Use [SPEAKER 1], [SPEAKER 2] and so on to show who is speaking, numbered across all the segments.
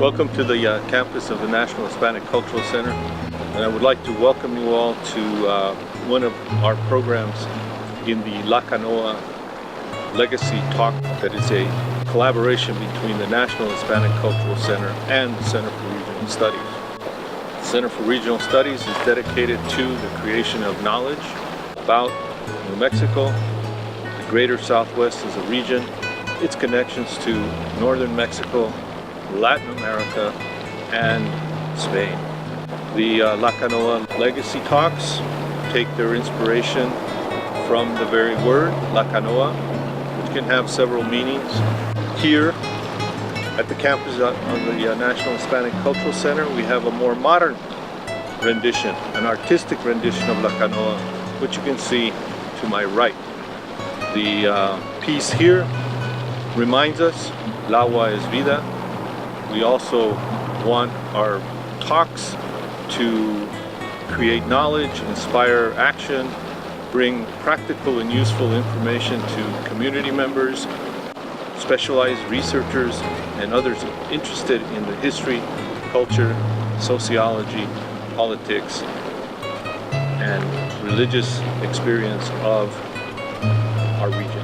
[SPEAKER 1] Welcome to the campus of the National Hispanic Cultural Center, and I would like to welcome you all to one of our programs in the La Canoa Legacy Talk that is a collaboration between the National Hispanic Cultural Center and the Center for Regional Studies. The Center for Regional Studies is dedicated to the creation of knowledge about New Mexico, the greater Southwest as a region, its connections to northern Mexico, Latin America, and Spain. The La Canoa Legacy Talks take their inspiration from the very word La Canoa, which can have several meanings. Here at the campus of the National Hispanic Cultural Center, we have a more modern rendition, an artistic rendition of La Canoa, which you can see to my right. The piece here reminds us, el agua es vida. We also want our talks to create knowledge, inspire action, bring practical and useful information to community members, specialized researchers, and others interested in the history, culture, sociology, politics, and religious experience of our region.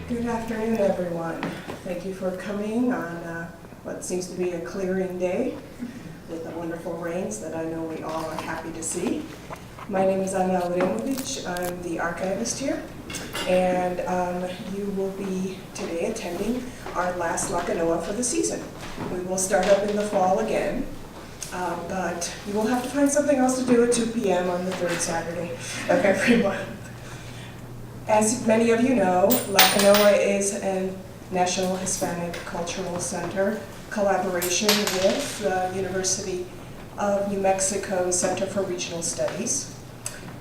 [SPEAKER 2] Good afternoon, everyone. Thank you for coming on what seems to be a clearing day with the wonderful rains that I know we all are happy to see. My name is Ana Auremovich. I'm the archivist here, and you will be today attending our last La Canoa for the season. We will start up in the fall again, but you will have to find something else to do at 2 p.m. on the third Saturday of every month. As many of you know, La Canoa is a National Hispanic Cultural Center collaboration with the University of New Mexico Center for Regional Studies.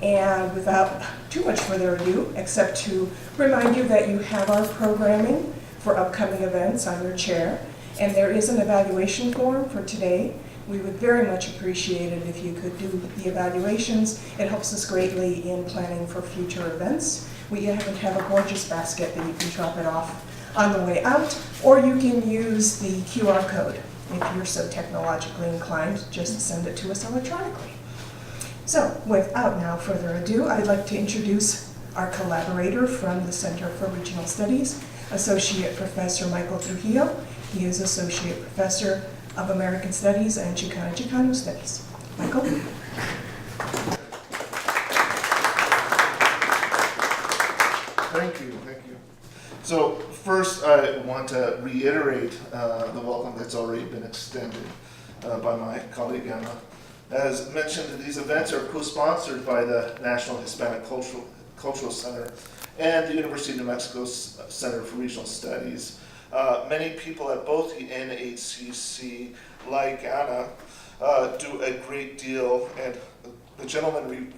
[SPEAKER 2] And without too much further ado, except to remind you that you have our programming for upcoming events on your chair, and there is an evaluation form for today. We would very much appreciate it if you could do the evaluations. It helps us greatly in planning for future events. We have a gorgeous basket that you can drop it off on the way out, or you can use the QR code. If you're so technologically inclined, just send it to us electronically. So, without now further ado, I'd like to introduce our collaborator from the Center for Regional Studies, Associate Professor Michael Trujillo. He is Associate Professor of American Studies and Chicano Studies. Michael?
[SPEAKER 3] Thank you. So first I want to reiterate the welcome that's already been extended by my colleague Emma. As mentioned, these events are co-sponsored by the National Hispanic Cultural Center and the University of New Mexico Center for Regional Studies. Many people at both the NHCC, like Anna, do a great deal, and the gentleman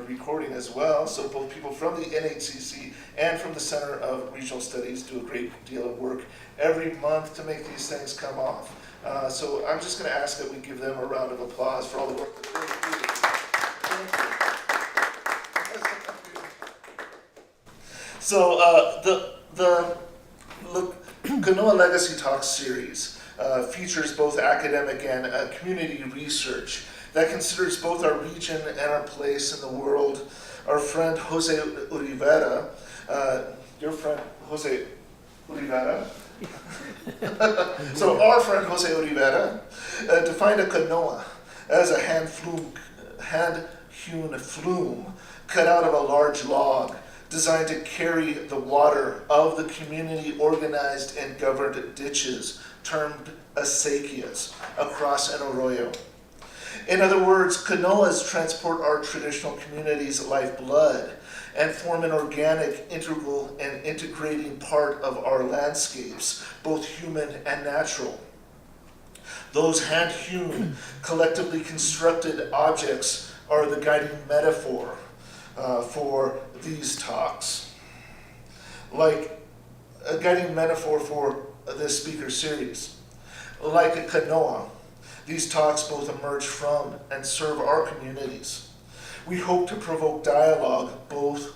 [SPEAKER 3] recording as well, so both people from the NHCC and from the Center of Regional Studies do a great deal of work every month to make these things come off. So I'm just going to ask that we give them a round of applause for all the work that they do. So the Canoa Legacy Talks series features both academic and community research that considers both our region and our place in the world. Our friend Jose Urivera, your friend Jose Urivera, so our friend Jose Urivera defined a canoa as a hand-hewn flume cut out of a large log designed to carry the water of the community organized and governed ditches termed acequias across an arroyo. In other words, canoas transport our traditional community's lifeblood and form an organic, integral, and integrating part of our landscapes, both human and natural. Those hand-hewn, collectively constructed objects are the guiding metaphor for these talks. Like a guiding metaphor for this speaker series. Like a canoa, These talks both emerge from and serve our communities. We hope to provoke dialogue both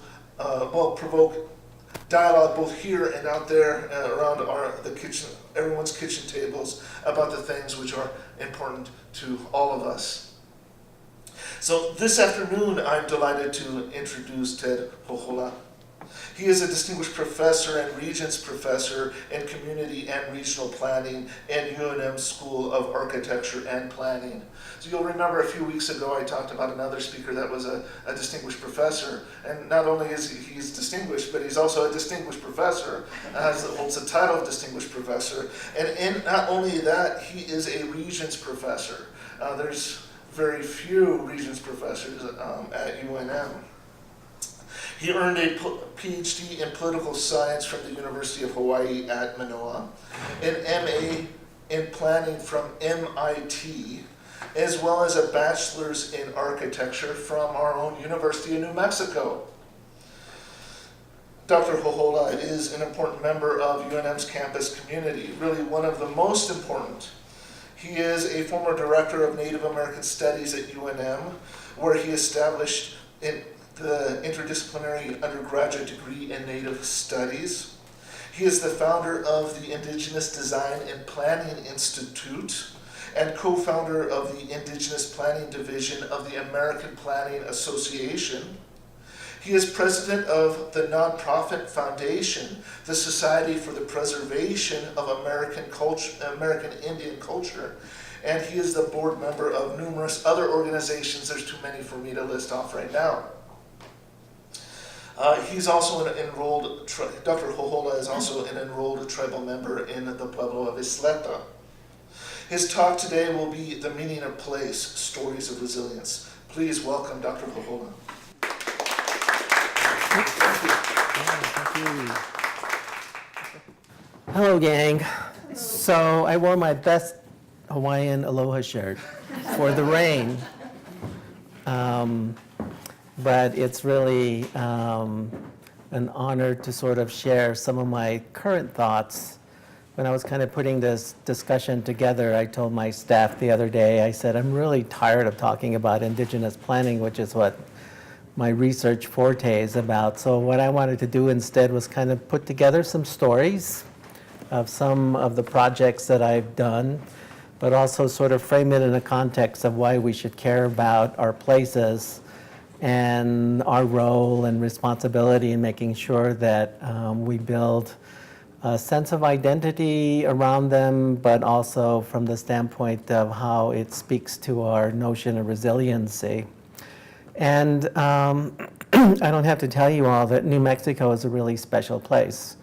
[SPEAKER 3] here and out there around the kitchen, everyone's kitchen tables, about the things which are important to all of us. So this afternoon, I'm delighted to introduce Ted Jojola. He is a distinguished professor and Regents professor in community and regional planning in UNM School of Architecture and Planning. So you'll remember a few weeks ago I talked about another speaker that was a distinguished professor, and not only is he's distinguished, but he's also a distinguished professor, holds the title of distinguished professor, and not only that, he is a Regents professor. There's very few Regents professors at UNM. He earned a PhD in political science from the University of Hawaii at Manoa, an MA in planning from MIT, as well as a bachelor's in architecture from our own University of New Mexico. Dr. Jojola is an important member of UNM's campus community, really one of the most important. He is a former director of Native American Studies at UNM, where he established the interdisciplinary undergraduate degree in Native Studies. He is the founder of the Indigenous Design and Planning Institute and co-founder of the Indigenous Planning Division of the American Planning Association. He is president of the nonprofit foundation, the Society for the Preservation of American Indian Culture, and he is the board member of numerous other organizations. There's too many for me to list off right now. He's also an enrolled, Dr. Jojola is also an enrolled tribal member in the Pueblo of Isleta. His talk today will be The Meaning of Place, Stories of Resilience. Please welcome Dr. Jojola.
[SPEAKER 4] Hello, gang. So I wore my best Hawaiian aloha shirt for the rain. But it's really an honor to sort of share some of my current thoughts. When I was kind of putting this discussion together, I told my staff the other day, I said, I'm really tired of talking about Indigenous planning, which is what my research forte is about. So what I wanted to do instead was kind of put together some stories of some of the projects that I've done, but also sort of frame it in a context of why we should care about our places and our role and responsibility in making sure that we build a sense of identity around them, but also from the standpoint of how it speaks to our notion of resiliency. And I don't have to tell you all that New Mexico is a really special place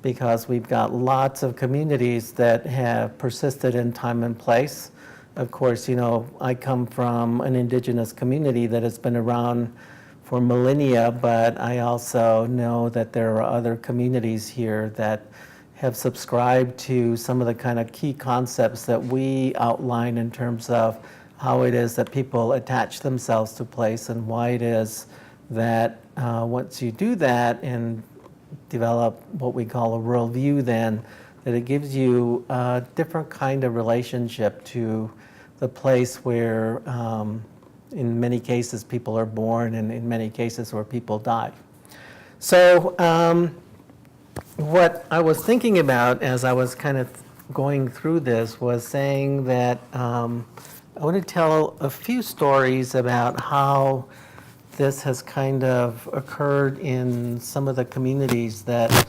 [SPEAKER 4] because we've got lots of communities that have persisted in time and place. Of course, you know, I come from an indigenous community that has been around for millennia, but I also know that there are other communities here that have subscribed to some of the kind of key concepts that we outline in terms of how it is that people attach themselves to place and why it is that once you do that and develop what we call a worldview, then that it gives you a different kind of relationship to the place where in many cases people are born and in many cases where people die. So what I was thinking about as I was kind of going through this was saying that I want to tell a few stories about how this has kind of occurred in some of the communities that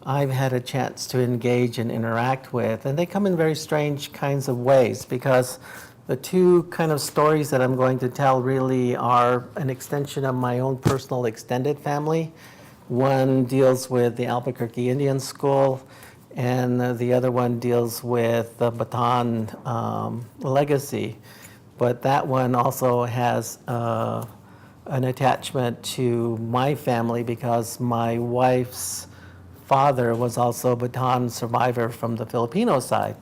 [SPEAKER 4] I've had a chance to engage and interact with. And they come in very strange kinds of ways because the two kind of stories that I'm going to tell really are an extension of my own personal extended family. One deals with the Albuquerque Indian School, and the other one deals with the Bataan legacy. But that one also has an attachment to my family because my wife's father was also a Bataan survivor from the Filipino side.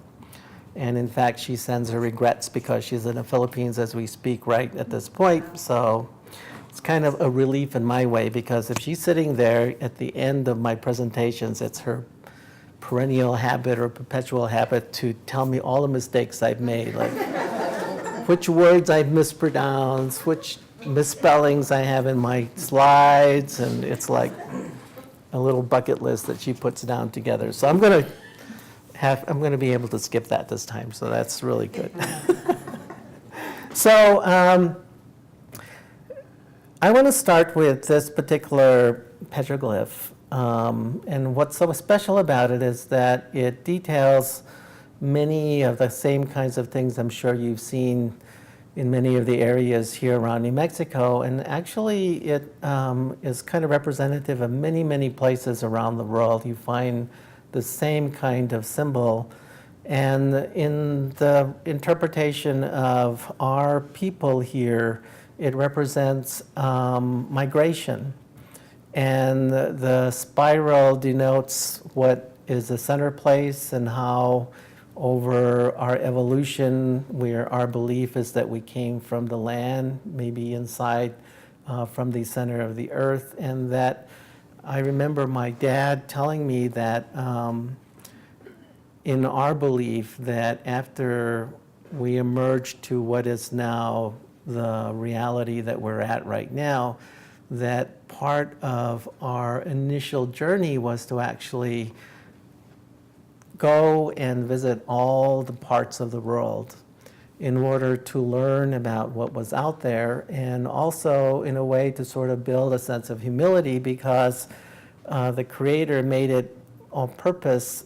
[SPEAKER 4] And in fact, she sends her regrets because she's in the Philippines as we speak right at this point. So it's kind of a relief in my way because if she's sitting there at the end of my presentations, it's her perennial habit or perpetual habit to tell me all the mistakes I've made. Like, which words I've mispronounced, which misspellings I have in my slides, and it's like a little bucket list that she puts down together. So I'm going to be able to skip that this time, so that's really good. So I want to start with this particular petroglyph. And what's so special about it is that it details many of the same kinds of things I'm sure you've seen in many of the areas here around New Mexico. And actually, it is kind of representative of many, many places around the world. You find the same kind of symbol. And in the interpretation of our people here, it represents migration. And the spiral denotes what is the center place and how over our evolution, where our belief is that we came from the land, maybe inside from the center of the earth. And that I remember my dad telling me that in our belief that after we emerged to what is now the reality that we're at right now, that part of our initial journey was to actually go and visit all the parts of the world in order to learn about what was out there, and also in a way to sort of build a sense of humility, because the Creator made it on purpose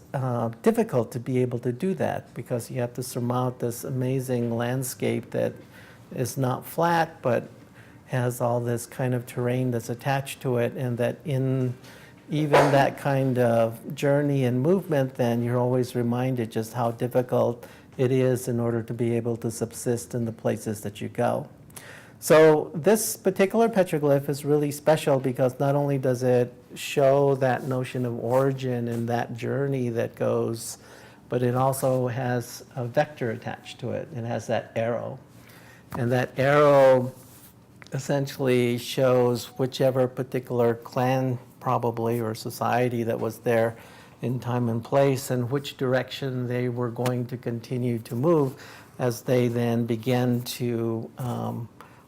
[SPEAKER 4] difficult to be able to do that, because you have to surmount this amazing landscape that is not flat but has all this kind of terrain that's attached to it, and that in even that kind of journey and movement, then you're always reminded just how difficult it is in order to be able to subsist in the places that you go. So this particular petroglyph is really special because not only does it show that notion of origin and that journey that goes, but it also has a vector attached to it. It has that arrow. And that arrow essentially shows whichever particular clan probably or society that was there in time and place, and which direction they were going to continue to move as they then began to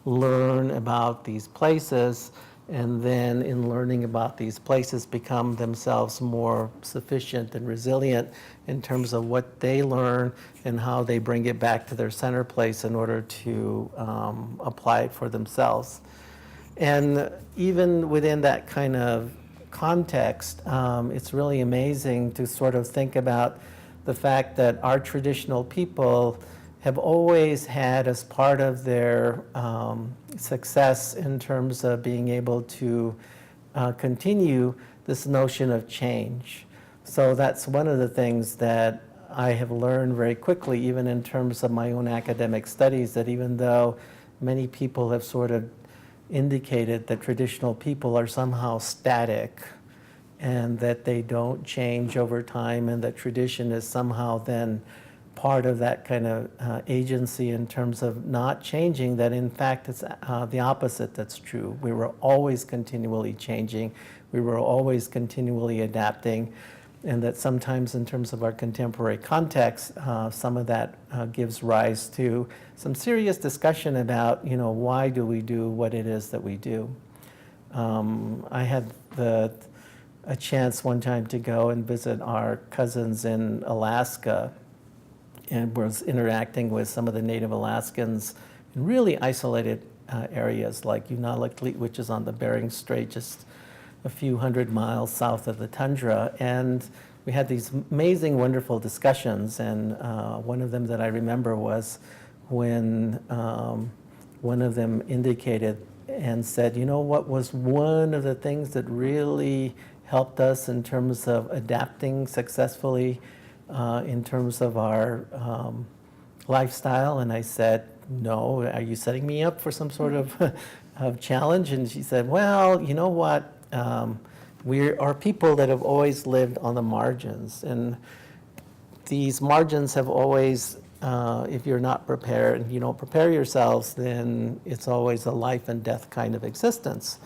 [SPEAKER 4] learn about these places, and then in learning about these places become themselves more sufficient and resilient in terms of what they learn and how they bring it back to their center place in order to apply it for themselves. And even within that kind of context, it's really amazing to sort of think about the fact that our traditional people have always had as part of their success in terms of being able to continue this notion of change. So that's one of the things that I have learned very quickly, even in terms of my own academic studies, that even though many people have sort of indicated that traditional people are somehow static and that they don't change over time, and that tradition is somehow then part of that kind of agency in terms of not changing, that in fact it's the opposite that's true. We were always continually changing, we were always continually adapting, and that sometimes in terms of our contemporary context, some of that gives rise to some serious discussion about, why do we do what it is that we do. I had a chance one time to go and visit our cousins in Alaska, and was interacting with some of the Native Alaskans in really isolated areas like Untitled, which is on the Bering Strait, just a few hundred miles south of the tundra. And we had these amazing, wonderful discussions. And one of them that I remember was when one of them indicated and said, what was one of the things that really helped us in terms of adapting successfully in terms of our lifestyle? And I said, no, are you setting me up for some sort of challenge? And she said, well, you know what? We are people that have always lived on the margins. And these margins have always, if you're not prepared, you don't prepare yourselves, then it's always a life and death kind of existence.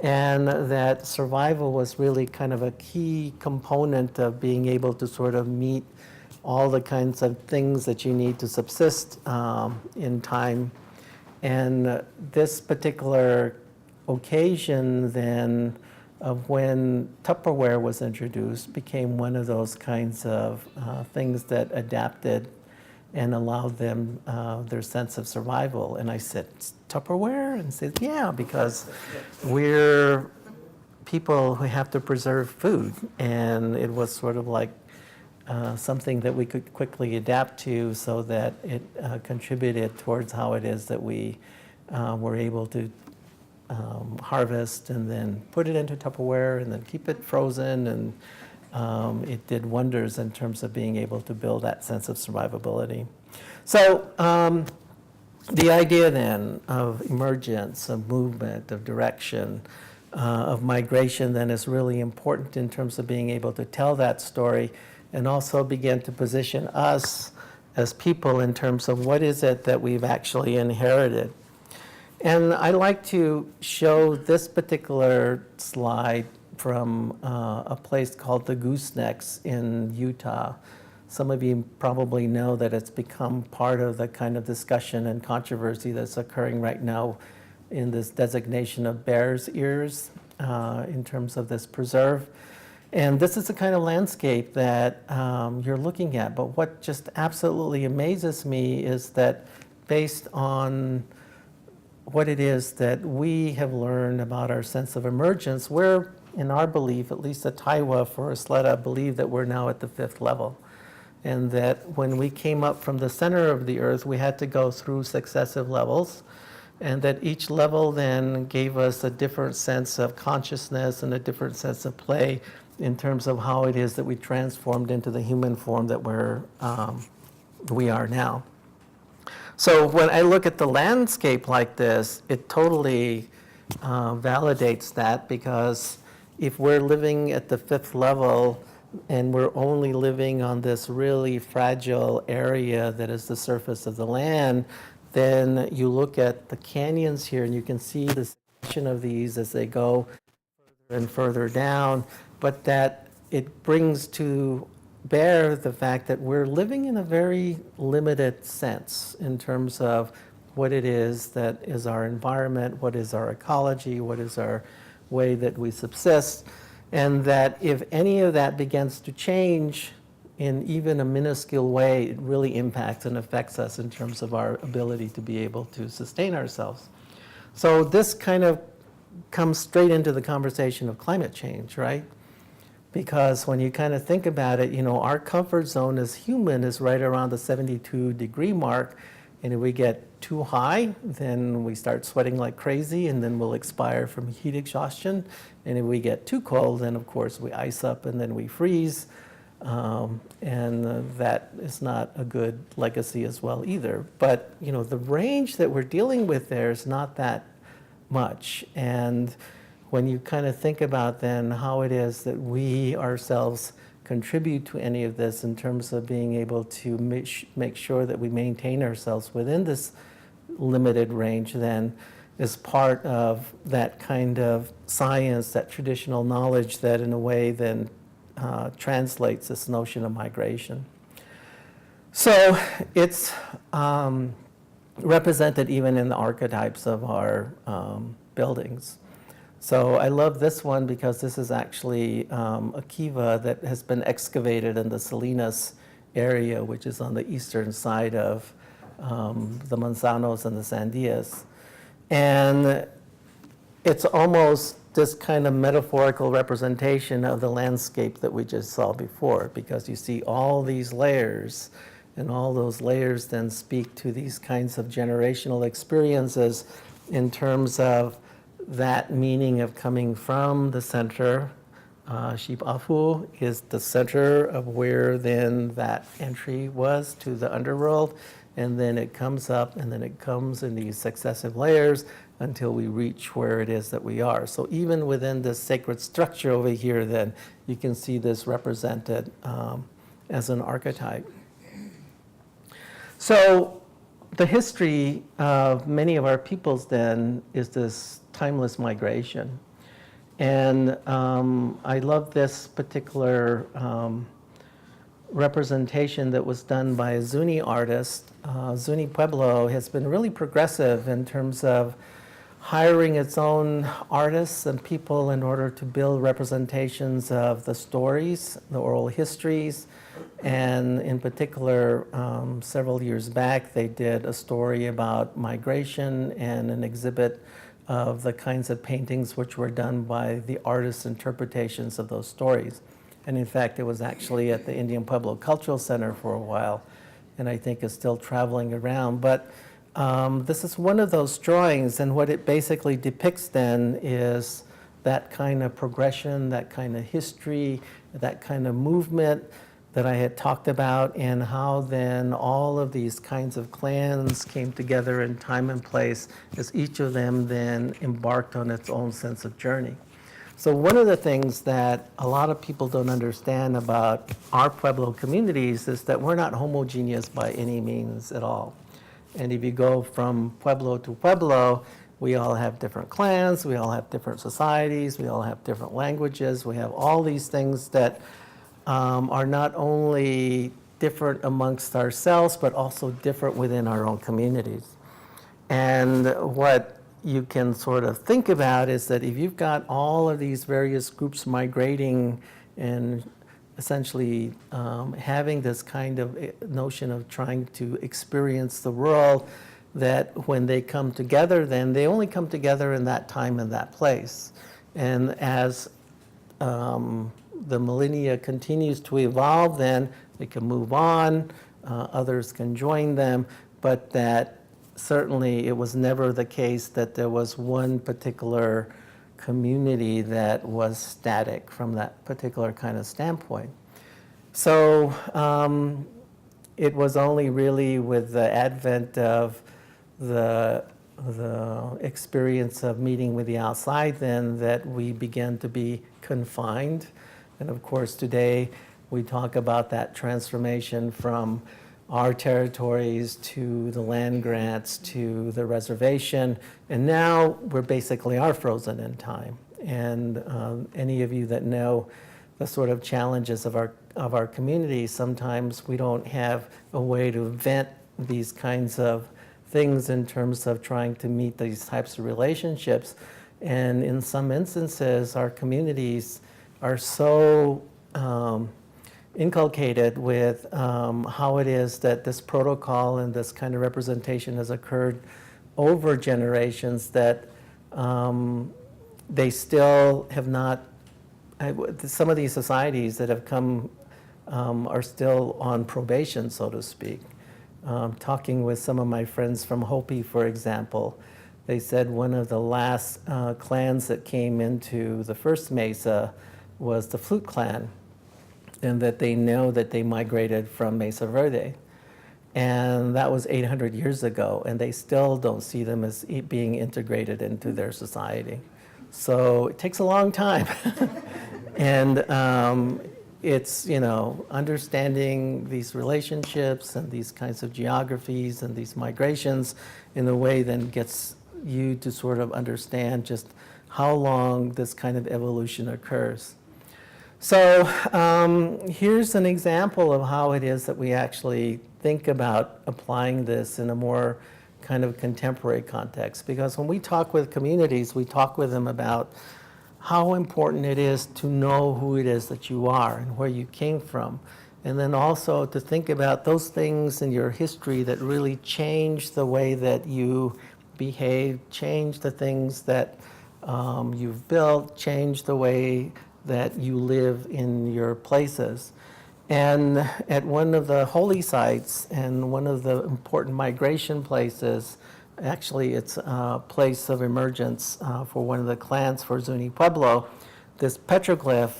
[SPEAKER 4] And that survival was really kind of a key component of being able to sort of meet all the kinds of things that you need to subsist in time. And this particular occasion then of when Tupperware was introduced became one of those kinds of things that adapted and allowed them their sense of survival. And I said, Tupperware? And said, yeah, because we're people who have to preserve food. And it was sort of like something that we could quickly adapt to so that it contributed towards how it is that we were able to harvest and then put it into Tupperware and then keep it frozen. And it did wonders in terms of being able to build that sense of survivability. So the idea then of emergence, of movement, of direction, of migration then is really important in terms of being able to tell that story and also begin to position us as people in terms of what is it that we've actually inherited. And I like to show this particular slide from a place called the Goosenecks in Utah. Some of you probably know that it's become part of the kind of discussion and controversy that's occurring right now in this designation of Bears Ears in terms of this preserve. And this is the kind of landscape that you're looking at. But what just absolutely amazes me is that based on what it is that we have learned about our sense of emergence, we're, in our belief, at least the Taiwa for Isleta, believe that we're now at the 5th level. And that when we came up from the center of the earth, we had to go through successive levels. And that each level then gave us a different sense of consciousness and a different sense of play in terms of how it is that we transformed into the human form that we are now. So when I look at the landscape like this, it totally validates that, because if we're living at the 5th level and we're only living on this really fragile area that is the surface of the land, then you look at the canyons here and you can see the section of these as they go further and further down, but that it brings to bear the fact that we're living in a very limited sense in terms of what it is that is our environment, what is our ecology, what is our way that we subsist, and that if any of that begins to change in even a minuscule way, it really impacts and affects us in terms of our ability to be able to sustain ourselves. So this kind of comes straight into the conversation of climate change, right? Because when you kind of think about it, you know, our comfort zone as human is right around the 72-degree mark. And if we get too high, then we start sweating like crazy, and then we'll expire from heat exhaustion. And if we get too cold, then of course we ice up and then we freeze. And that is not a good legacy as well either. But, you know, the range that we're dealing with there is not that much. And when you kind of think about then how it is that we ourselves contribute to any of this in terms of being able to make sure that we maintain ourselves within this limited range, then is part of that kind of science, that traditional knowledge that in a way then translates this notion of migration. So it's represented even in the archetypes of our buildings. So I love this one because this is actually a kiva that has been excavated in the Salinas area, which is on the eastern side of the Manzanos and the Sandias. And it's almost this kind of metaphorical representation of the landscape that we just saw before, because you see all these layers, and all those layers then speak to these kinds of generational experiences in terms of that meaning of coming from the center. Shipafu is the center of where then that entry was to the underworld, and then it comes up, and then it comes in these successive layers until we reach where it is that we are. So even within this sacred structure over here, then you can see this represented as an archetype. So the history of many of our peoples then is this timeless migration. And I love this particular representation that was done by a Zuni artist. Zuni Pueblo has been really progressive in terms of hiring its own artists and people in order to build representations of the stories, the oral histories, and in particular, several years back, they did a story about migration and an exhibit of the kinds of paintings which were done by the artists' interpretations of those stories. And in fact, it was actually at the Indian Pueblo Cultural Center for a while, and I think is still traveling around. But this is one of those drawings, and what it basically depicts then is that kind of progression, that kind of history, that kind of movement that I had talked about, and how then all of these kinds of clans came together in time and place as each of them then embarked on its own sense of journey. So one of the things that a lot of people don't understand about our Pueblo communities is that we're not homogeneous by any means at all. And if you go from Pueblo to Pueblo, we all have different clans, we all have different societies, we all have different languages, we have all these things that are not only different amongst ourselves, but also different within our own communities. And what you can sort of think about is that if you've got all of these various groups migrating and essentially having this kind of notion of trying to experience the world, that when they come together, then they only come together in that time and that place. And as the millennia continues to evolve, then they can move on, others can join them, but that certainly it was never the case that there was one particular community that was static from that particular kind of standpoint. So it was only really with the advent of the experience of meeting with the outside then that we began to be confined. And of course today we talk about that transformation from our territories to the land grants to the reservation, and now we're basically are frozen in time. And any of you that know the sort of challenges of our community, sometimes we don't have a way to vent these kinds of things in terms of trying to meet these types of relationships. And in some instances, our communities are so inculcated with how it is that this protocol and this kind of representation has occurred over generations that they still have not, some of these societies that have come are still on probation, so to speak. Talking with some of my friends from Hopi, for example, they said one of the last clans that came into the first mesa was the Flute clan, and that they know that they migrated from Mesa Verde. And that was 800 years ago, and they still don't see them as being integrated into their society. So it takes a long time. And it's, understanding these relationships and these kinds of geographies and these migrations in a way that gets you to sort of understand just how long this kind of evolution occurs. So here's an example of how it is that we actually think about applying this in a more kind of contemporary context. Because when we talk with communities, we talk with them about how important it is to know who it is that you are and where you came from. And then also to think about those things in your history that really change the way that you behave, change the things that you've built, change the way that you live in your places. And at one of the holy sites and one of the important migration places, actually it's a place of emergence for one of the clans for Zuni Pueblo, this petroglyph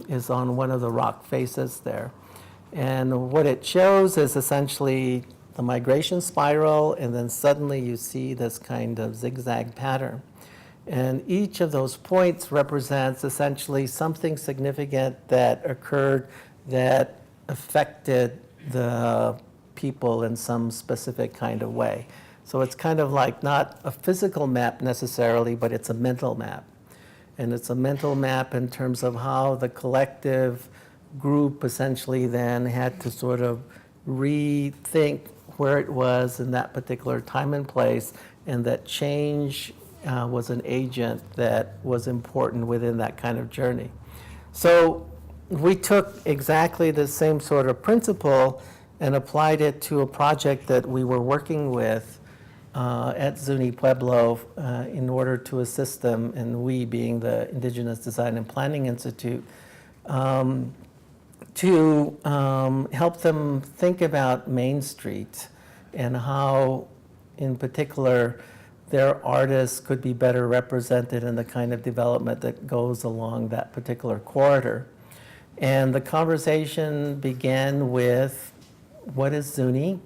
[SPEAKER 4] is on one of the rock faces there. And what it shows is essentially the migration spiral, and then suddenly you see this kind of zigzag pattern. And each of those points represents essentially something significant that occurred that affected the people in some specific kind of way. So it's kind of like not a physical map necessarily, but it's a mental map. And it's a mental map in terms of how the collective group essentially then had to sort of rethink where it was in that particular time and place, and that change was an agent that was important within that kind of journey. So we took exactly the same sort of principle and applied it to a project that we were working with at Zuni Pueblo in order to assist them, and we being the Indigenous Design and Planning Institute, to help them think about Main Street and how, in particular, their artists could be better represented in the kind of development that goes along that particular corridor. And the conversation began with, what is Zuni,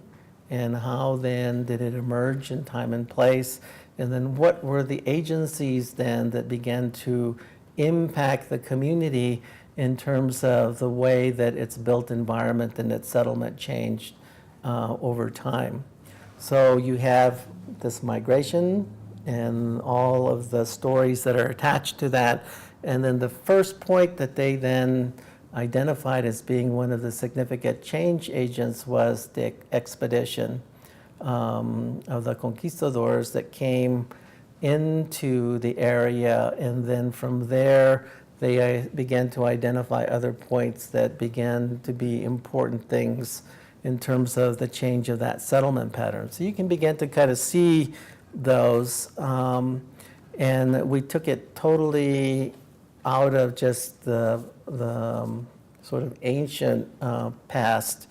[SPEAKER 4] and how then did it emerge in time and place, and then what were the agencies then that began to impact the community in terms of the way that its built environment and its settlement changed over time. So you have this migration and all of the stories that are attached to that, and then the first point that they then identified as being one of the significant change agents was the expedition of the conquistadors that came into the area, and then from there they began to identify other points that began to be important things in terms of the change of that settlement pattern. So you can begin to kind of see those, and we took it totally out of just the sort of ancient past,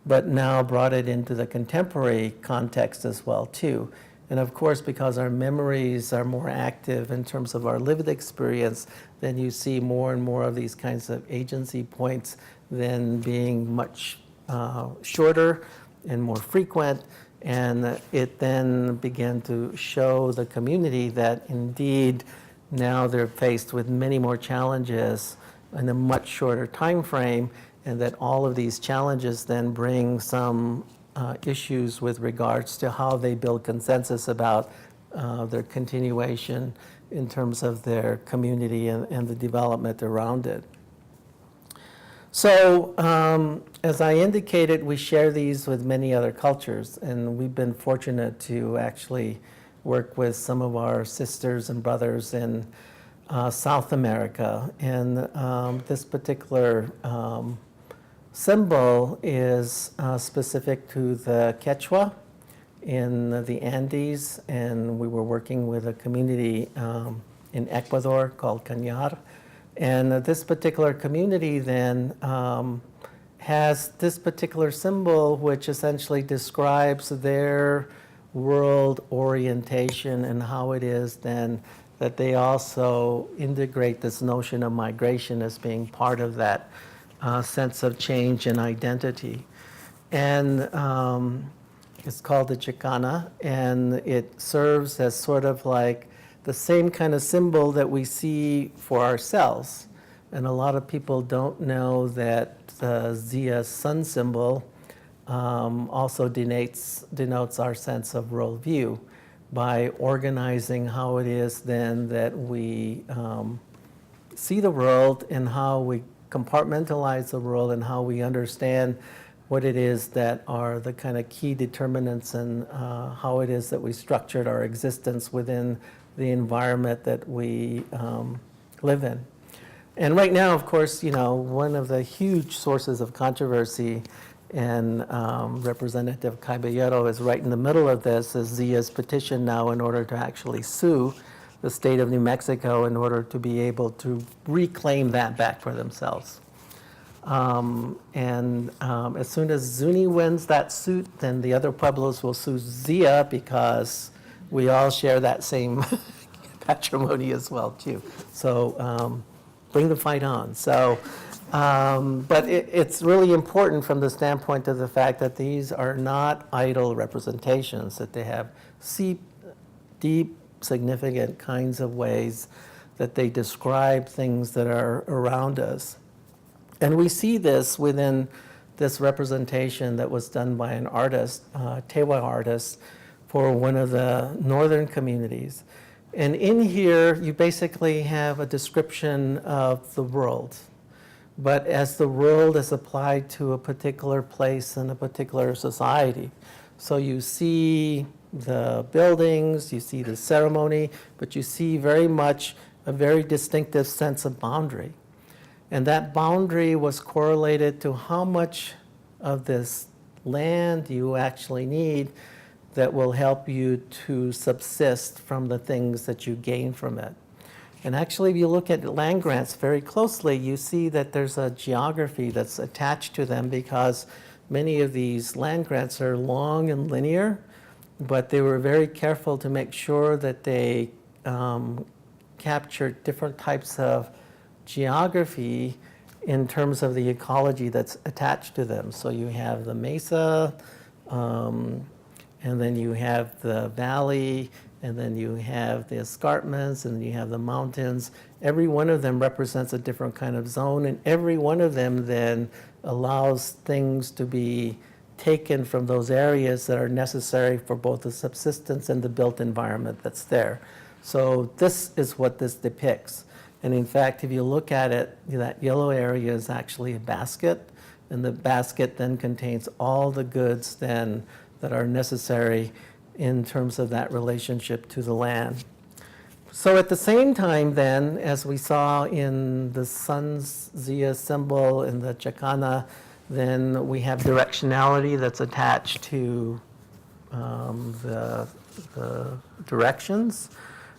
[SPEAKER 4] but now brought it into the contemporary context as well too. And of course, because our memories are more active in terms of our lived experience, then you see more and more of these kinds of agency points then being much shorter and more frequent. And it then began to show the community that indeed now they're faced with many more challenges in a much shorter time frame, and that all of these challenges then bring some issues with regards to how they build consensus about their continuation in terms of their community and the development around it. So as I indicated, we share these with many other cultures, and we've been fortunate to actually work with some of our sisters and brothers in South America. And this particular symbol is specific to the Quechua in the Andes, and we were working with a community in Ecuador called Cañar. And this particular community then has this particular symbol, which essentially describes their world orientation and how it is then that they also integrate this notion of migration as being part of that sense of change and identity. And it's called the Chicana, and it serves as sort of like the same kind of symbol that we see for ourselves. And a lot of people don't know that the Zia sun symbol also denotes our sense of worldview by organizing how it is then that we see the world and how we compartmentalize the world and how we understand what it is that are the kind of key determinants and how it is that we structured our existence within the environment that we live in. And right now, of course, you know, one of the huge sources of controversy, and Representative Caballero is right in the middle of this, is Zia's petition now in order to actually sue the state of New Mexico in order to be able to reclaim that back for themselves. As soon as Zuni wins that suit, then the other pueblos will sue Zia because we all share that same patrimony as well too. So bring the fight on. So, but it's really important from the standpoint of the fact that these are not idle representations, that they have deep, significant kinds of ways that they describe things that are around us. And we see this within this representation that was done by an artist, Tewa artist, for one of the northern communities. And in here, you basically have a description of the world, but as the world is applied to a particular place and a particular society. So you see the buildings, you see the ceremony, but you see very much a very distinctive sense of boundary. And that boundary was correlated to how much of this land you actually need that will help you to subsist from the things that you gain from it. And actually, if you look at land grants very closely, you see that there's a geography that's attached to them, because many of these land grants are long and linear, but they were very careful to make sure that they captured different types of geography in terms of the ecology that's attached to them. So you have the mesa, and then you have the valley, and then you have the escarpments, and you have the mountains. Every one of them represents a different kind of zone, and every one of them then allows things to be taken from those areas that are necessary for both the subsistence and the built environment that's there. So this is what this depicts. And in fact, if you look at it, that yellow area is actually a basket, and the basket then contains all the goods then that are necessary in terms of that relationship to the land. So at the same time then, as we saw in the sun's Zia symbol in the Chacana, then we have directionality that's attached to the directions.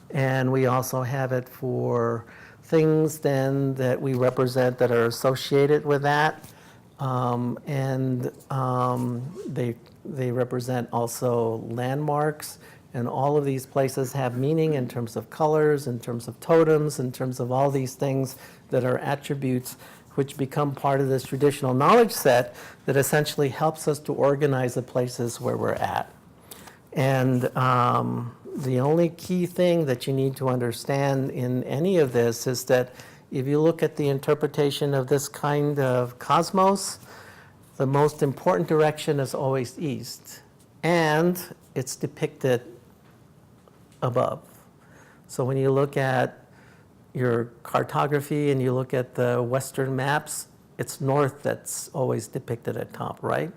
[SPEAKER 4] And we also have it for things then that we represent that are associated with that. They represent also landmarks, and all of these places have meaning in terms of colors, in terms of totems, in terms of all these things that are attributes which become part of this traditional knowledge set that essentially helps us to organize the places where we're at. And the only key thing that you need to understand in any of this is that if you look at the interpretation of this kind of cosmos, the most important direction is always east, and it's depicted above. So when you look at your cartography and you look at the Western maps, it's north that's always depicted at top, right?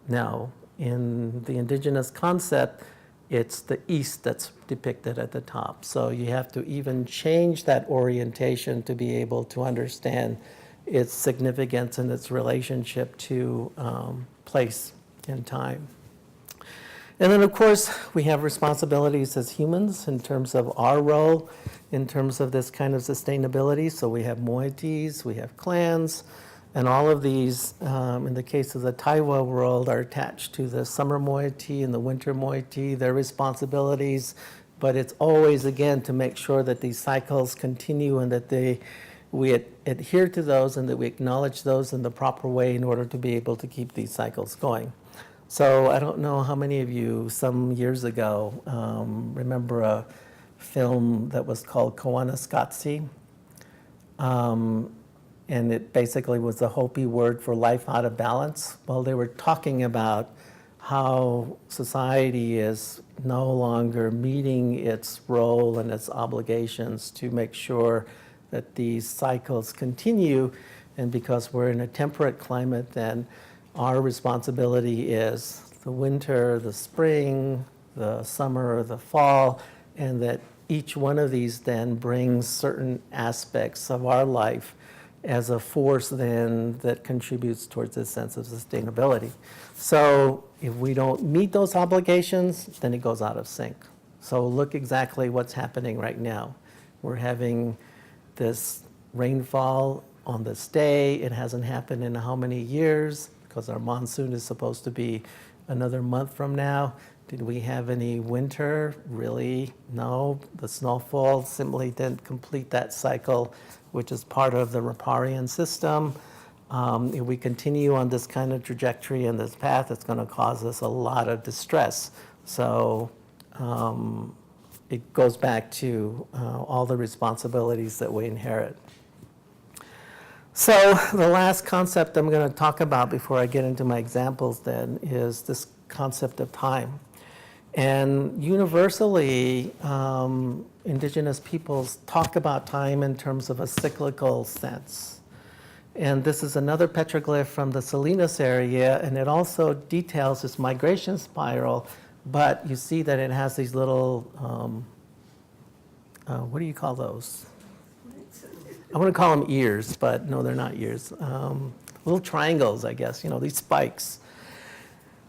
[SPEAKER 4] Now, in the indigenous concept, it's the east that's depicted at the top. So you have to even change that orientation to be able to understand its significance and its relationship to place and time. And then, of course, we have responsibilities as humans in terms of our role, in terms of this kind of sustainability. So we have moieties, we have clans, and all of these, in the case of the Taiwa world, are attached to the summer moiety and the winter moiety, their responsibilities. But it's always, again, to make sure that these cycles continue and that we adhere to those and that we acknowledge those in the proper way in order to be able to keep these cycles going. So I don't know how many of you, some years ago, remember a film that was called Koanaskatsi. And it basically was the Hopi word for life out of balance. Well, they were talking about how society is no longer meeting its role and its obligations to make sure that these cycles continue. And because we're in a temperate climate, then our responsibility is the winter, the spring, the summer, the fall, and that each one of these then brings certain aspects of our life as a force then that contributes towards this sense of sustainability. So if we don't meet those obligations, then it goes out of sync. So look exactly what's happening right now. We're having this rainfall on this day. It hasn't happened in how many years, because our monsoon is supposed to be another month from now. Did we have any winter? Really, no. The snowfall simply didn't complete that cycle, which is part of the riparian system. If we continue on this kind of trajectory and this path, it's going to cause us a lot of distress. So it goes back to all the responsibilities that we inherit. So the last concept I'm going to talk about before I get into my examples then is this concept of time. And universally, indigenous peoples talk about time in terms of a cyclical sense. And this is another petroglyph from the Salinas area, and it also details this migration spiral, but you see that it has these little, what do you call those? I want to call them ears, but no, they're not ears. Little triangles, I guess, these spikes.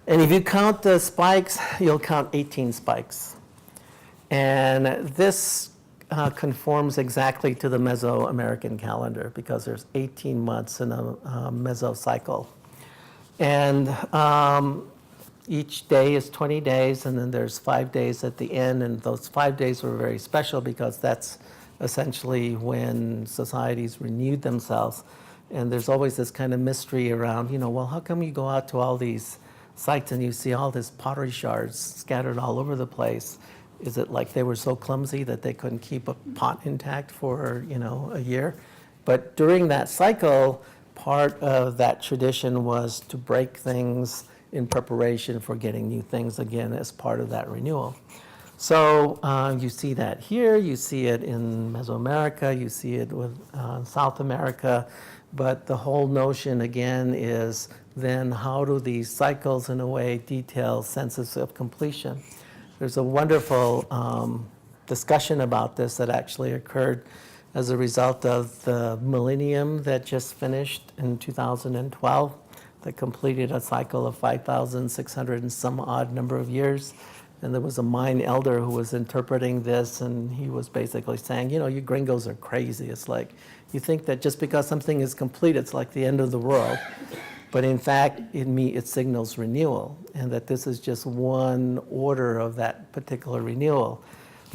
[SPEAKER 4] And if you count the spikes, you'll count 18 spikes. And this conforms exactly to the Mesoamerican calendar because there's 18 months in a mesocycle. And each day is 20 days, and then there's 5 days at the end, and those 5 days were very special because that's essentially when societies renewed themselves. And there's always this kind of mystery around, well, how come you go out to all these sites and you see all these pottery shards scattered all over the place? Is it like they were so clumsy that they couldn't keep a pot intact for, a year? But during that cycle, part of that tradition was to break things in preparation for getting new things again as part of that renewal. So you see that here, you see it in Mesoamerica, you see it with South America, but the whole notion again is then how do these cycles in a way detail senses of completion? There's a wonderful discussion about this that actually occurred as a result of the millennium that just finished in 2012, that completed a cycle of 5,600 and some odd number of years. And there was a Mayan elder who was interpreting this, and he was basically saying, you gringos are crazy. It's like, you think that just because something is complete, it's like the end of the world. But in fact, it signals renewal, and that this is just one order of that particular renewal.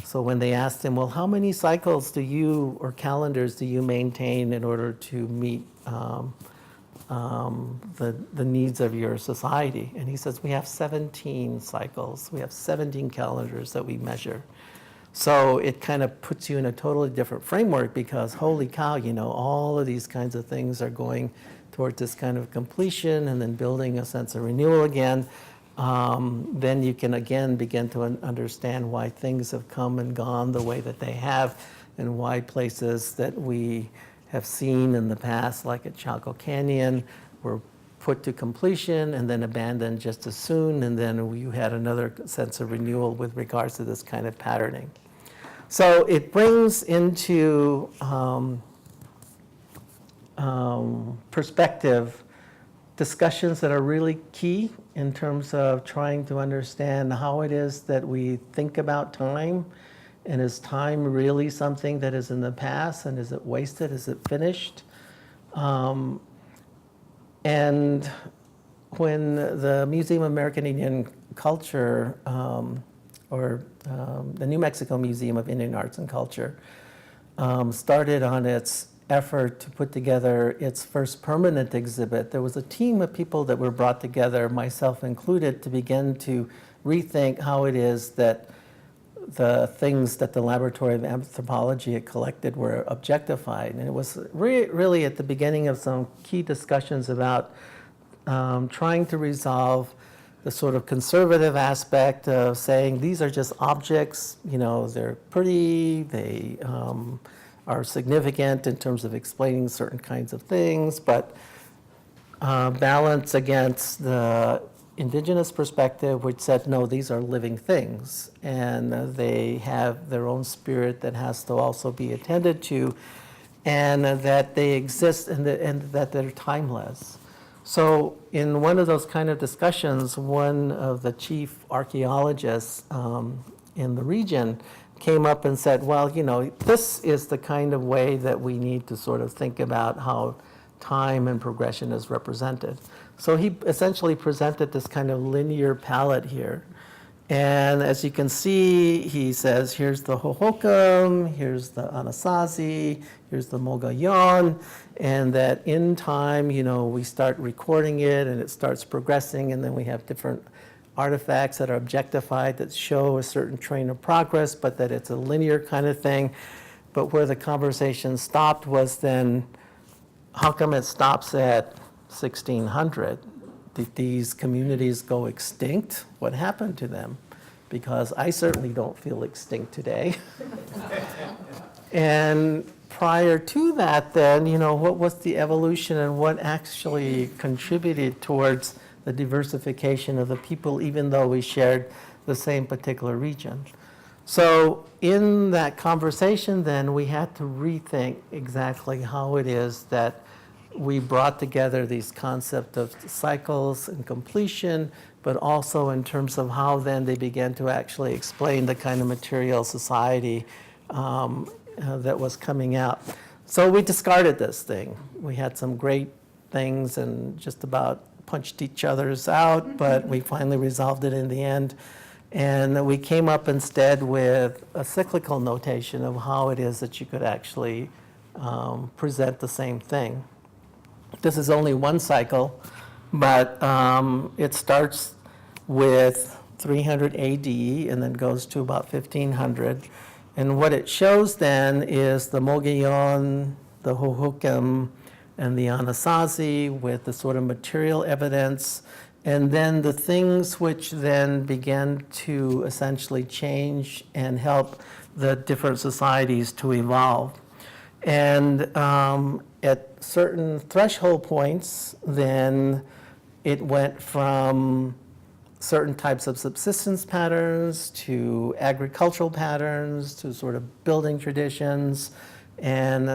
[SPEAKER 4] So when they asked him, well, how many cycles or calendars do you maintain in order to meet the needs of your society? And he says, we have 17 cycles. We have 17 calendars that we measure. So it kind of puts you in a totally different framework because, holy cow, all of these kinds of things are going towards this kind of completion and then building a sense of renewal again. Then you can again begin to understand why things have come and gone the way that they have, and why places that we have seen in the past, like at Chaco Canyon, were put to completion and then abandoned just as soon, and then you had another sense of renewal with regards to this kind of patterning. So it brings into perspective discussions that are really key in terms of trying to understand how it is that we think about time, and is time really something that is in the past, and is it wasted, is it finished? And when the Museum of American Indian Culture, the New Mexico Museum of Indian Arts and Culture, started on its effort to put together its first permanent exhibit, there was a team of people that were brought together, myself included, to begin to rethink how it is that the things that the Laboratory of Anthropology had collected were objectified. And it was really at the beginning of some key discussions about trying to resolve the sort of conservative aspect of saying these are just objects, they're pretty, they are significant in terms of explaining certain kinds of things, but balance against the indigenous perspective, which said, no, these are living things, and they have their own spirit that has to also be attended to, and that they exist and that they're timeless. So in one of those kind of discussions, one of the chief archaeologists in the region came up and said, well, this is the kind of way that we need to sort of think about how time and progression is represented. So he essentially presented this kind of linear palette here. And as you can see, he says, here's the Hohokam, here's the Anasazi, here's the Mogollon, and that in time, we start recording it and it starts progressing, and then we have different artifacts that are objectified that show a certain train of progress, but that it's a linear kind of thing. But where the conversation stopped was then, how come it stops at 1600? Did these communities go extinct? What happened to them? Because I certainly don't feel extinct today. And prior to that then, what was the evolution and what actually contributed towards the diversification of the people, even though we shared the same particular region? So in that conversation then, we had to rethink exactly how it is that we brought together these concepts of cycles and completion, but also in terms of how then they began to actually explain the kind of material society that was coming out. So we discarded this thing. We had some great things and just about punched each other's out, but we finally resolved it in the end. And we came up instead with a cyclical notation of how it is that you could actually present the same thing. This is only one cycle, but it starts with 300 AD and then goes to about 1500. And what it shows then is the Mogollon, the Hohokam, and the Anasazi with the sort of material evidence, and then the things which then began to essentially change and help the different societies to evolve. And at certain threshold points, then it went from certain types of subsistence patterns to agricultural patterns to sort of building traditions and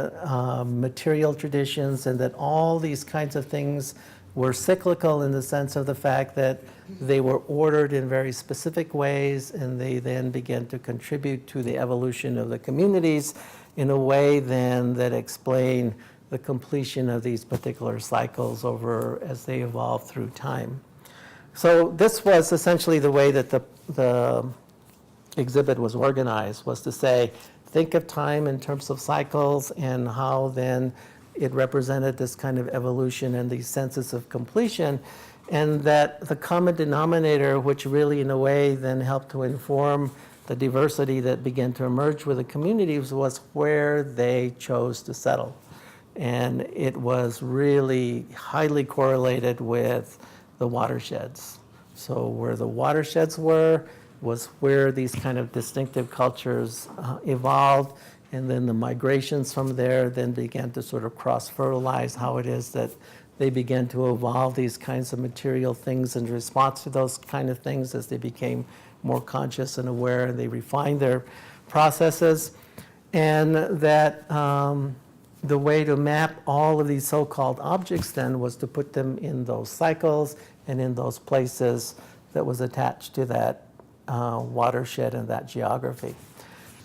[SPEAKER 4] material traditions, and that all these kinds of things were cyclical in the sense of the fact that they were ordered in very specific ways, and they then began to contribute to the evolution of the communities in a way then that explain the completion of these particular cycles over as they evolve through time. So this was essentially the way that the exhibit was organized, was to say, think of time in terms of cycles and how then it represented this kind of evolution and these senses of completion, and that the common denominator, which really in a way then helped to inform the diversity that began to emerge with the communities, was where they chose to settle. And it was really highly correlated with the watersheds. So where the watersheds were was where these kind of distinctive cultures evolved, and then the migrations from there then began to sort of cross-fertilize how it is that they began to evolve these kinds of material things in response to those kind of things as they became more conscious and aware, and they refined their processes. And that the way to map all of these so-called objects then was to put them in those cycles and in those places that was attached to that watershed and that geography.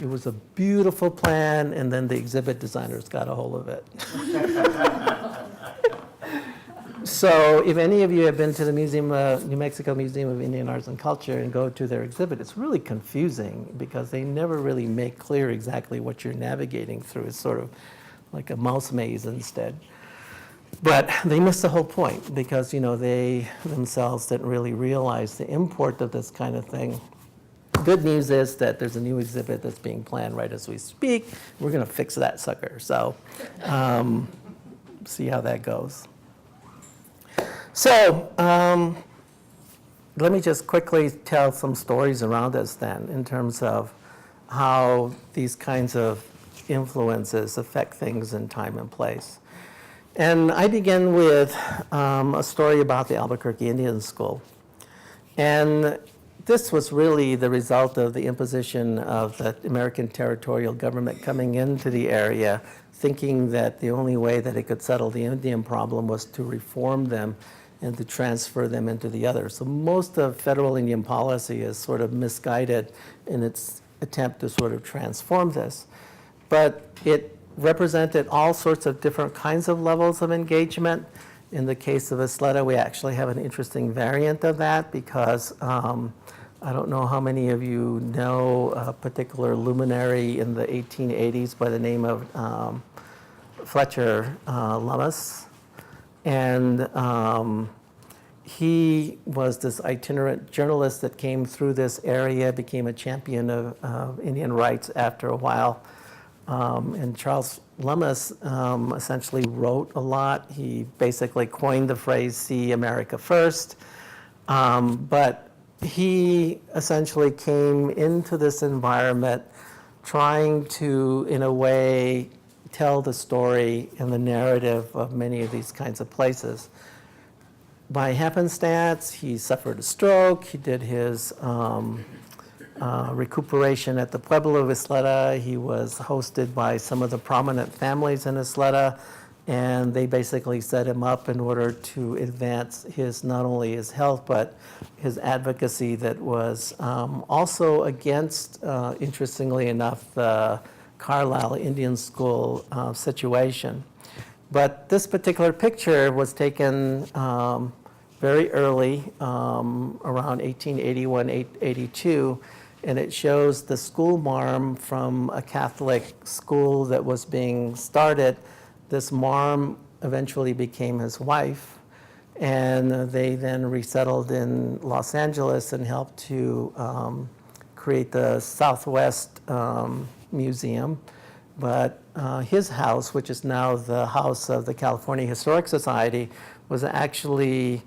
[SPEAKER 4] It was a beautiful plan, and then the exhibit designers got a hold of it. So if any of you have been to the New Mexico Museum of Indian Arts and Culture and go to their exhibit, it's really confusing because they never really make clear exactly what you're navigating through. It's sort of like a mouse maze instead. But they missed the whole point because, they themselves didn't really realize the import of this kind of thing. Good news is that there's a new exhibit that's being planned right as we speak. We're going to fix that sucker. So see how that goes. So let me just quickly tell some stories around this then in terms of how these kinds of influences affect things in time and place. And I begin with a story about the Albuquerque Indian School. And this was really the result of the imposition of the American territorial government coming into the area, thinking that the only way that it could settle the Indian problem was to reform them and to transfer them into the other. So most of federal Indian policy is sort of misguided in its attempt to sort of transform this. But it represented all sorts of different kinds of levels of engagement. In the case of Isleta, we actually have an interesting variant of that because I don't know how many of you know a particular luminary in the 1880s by the name of Fletcher Lummis. And he was this itinerant journalist that came through this area, became a champion of Indian rights after a while. And Charles Lummis essentially wrote a lot. He basically coined the phrase, "See America first." But he essentially came into this environment trying to, in a way, tell the story and the narrative of many of these kinds of places. By happenstance, he suffered a stroke. He did his recuperation at the Pueblo of Isleta. He was hosted by some of the prominent families in Isleta, and they basically set him up in order to advance not only his health, but his advocacy that was also against, interestingly enough, the Carlisle Indian School situation. But this particular picture was taken very early, around 1881, 82, and it shows the school marm from a Catholic school that was being started. This marm eventually became his wife, and they then resettled in Los Angeles and helped to create the Southwest Museum. But his house, which is now the house of the California Historic Society, was actually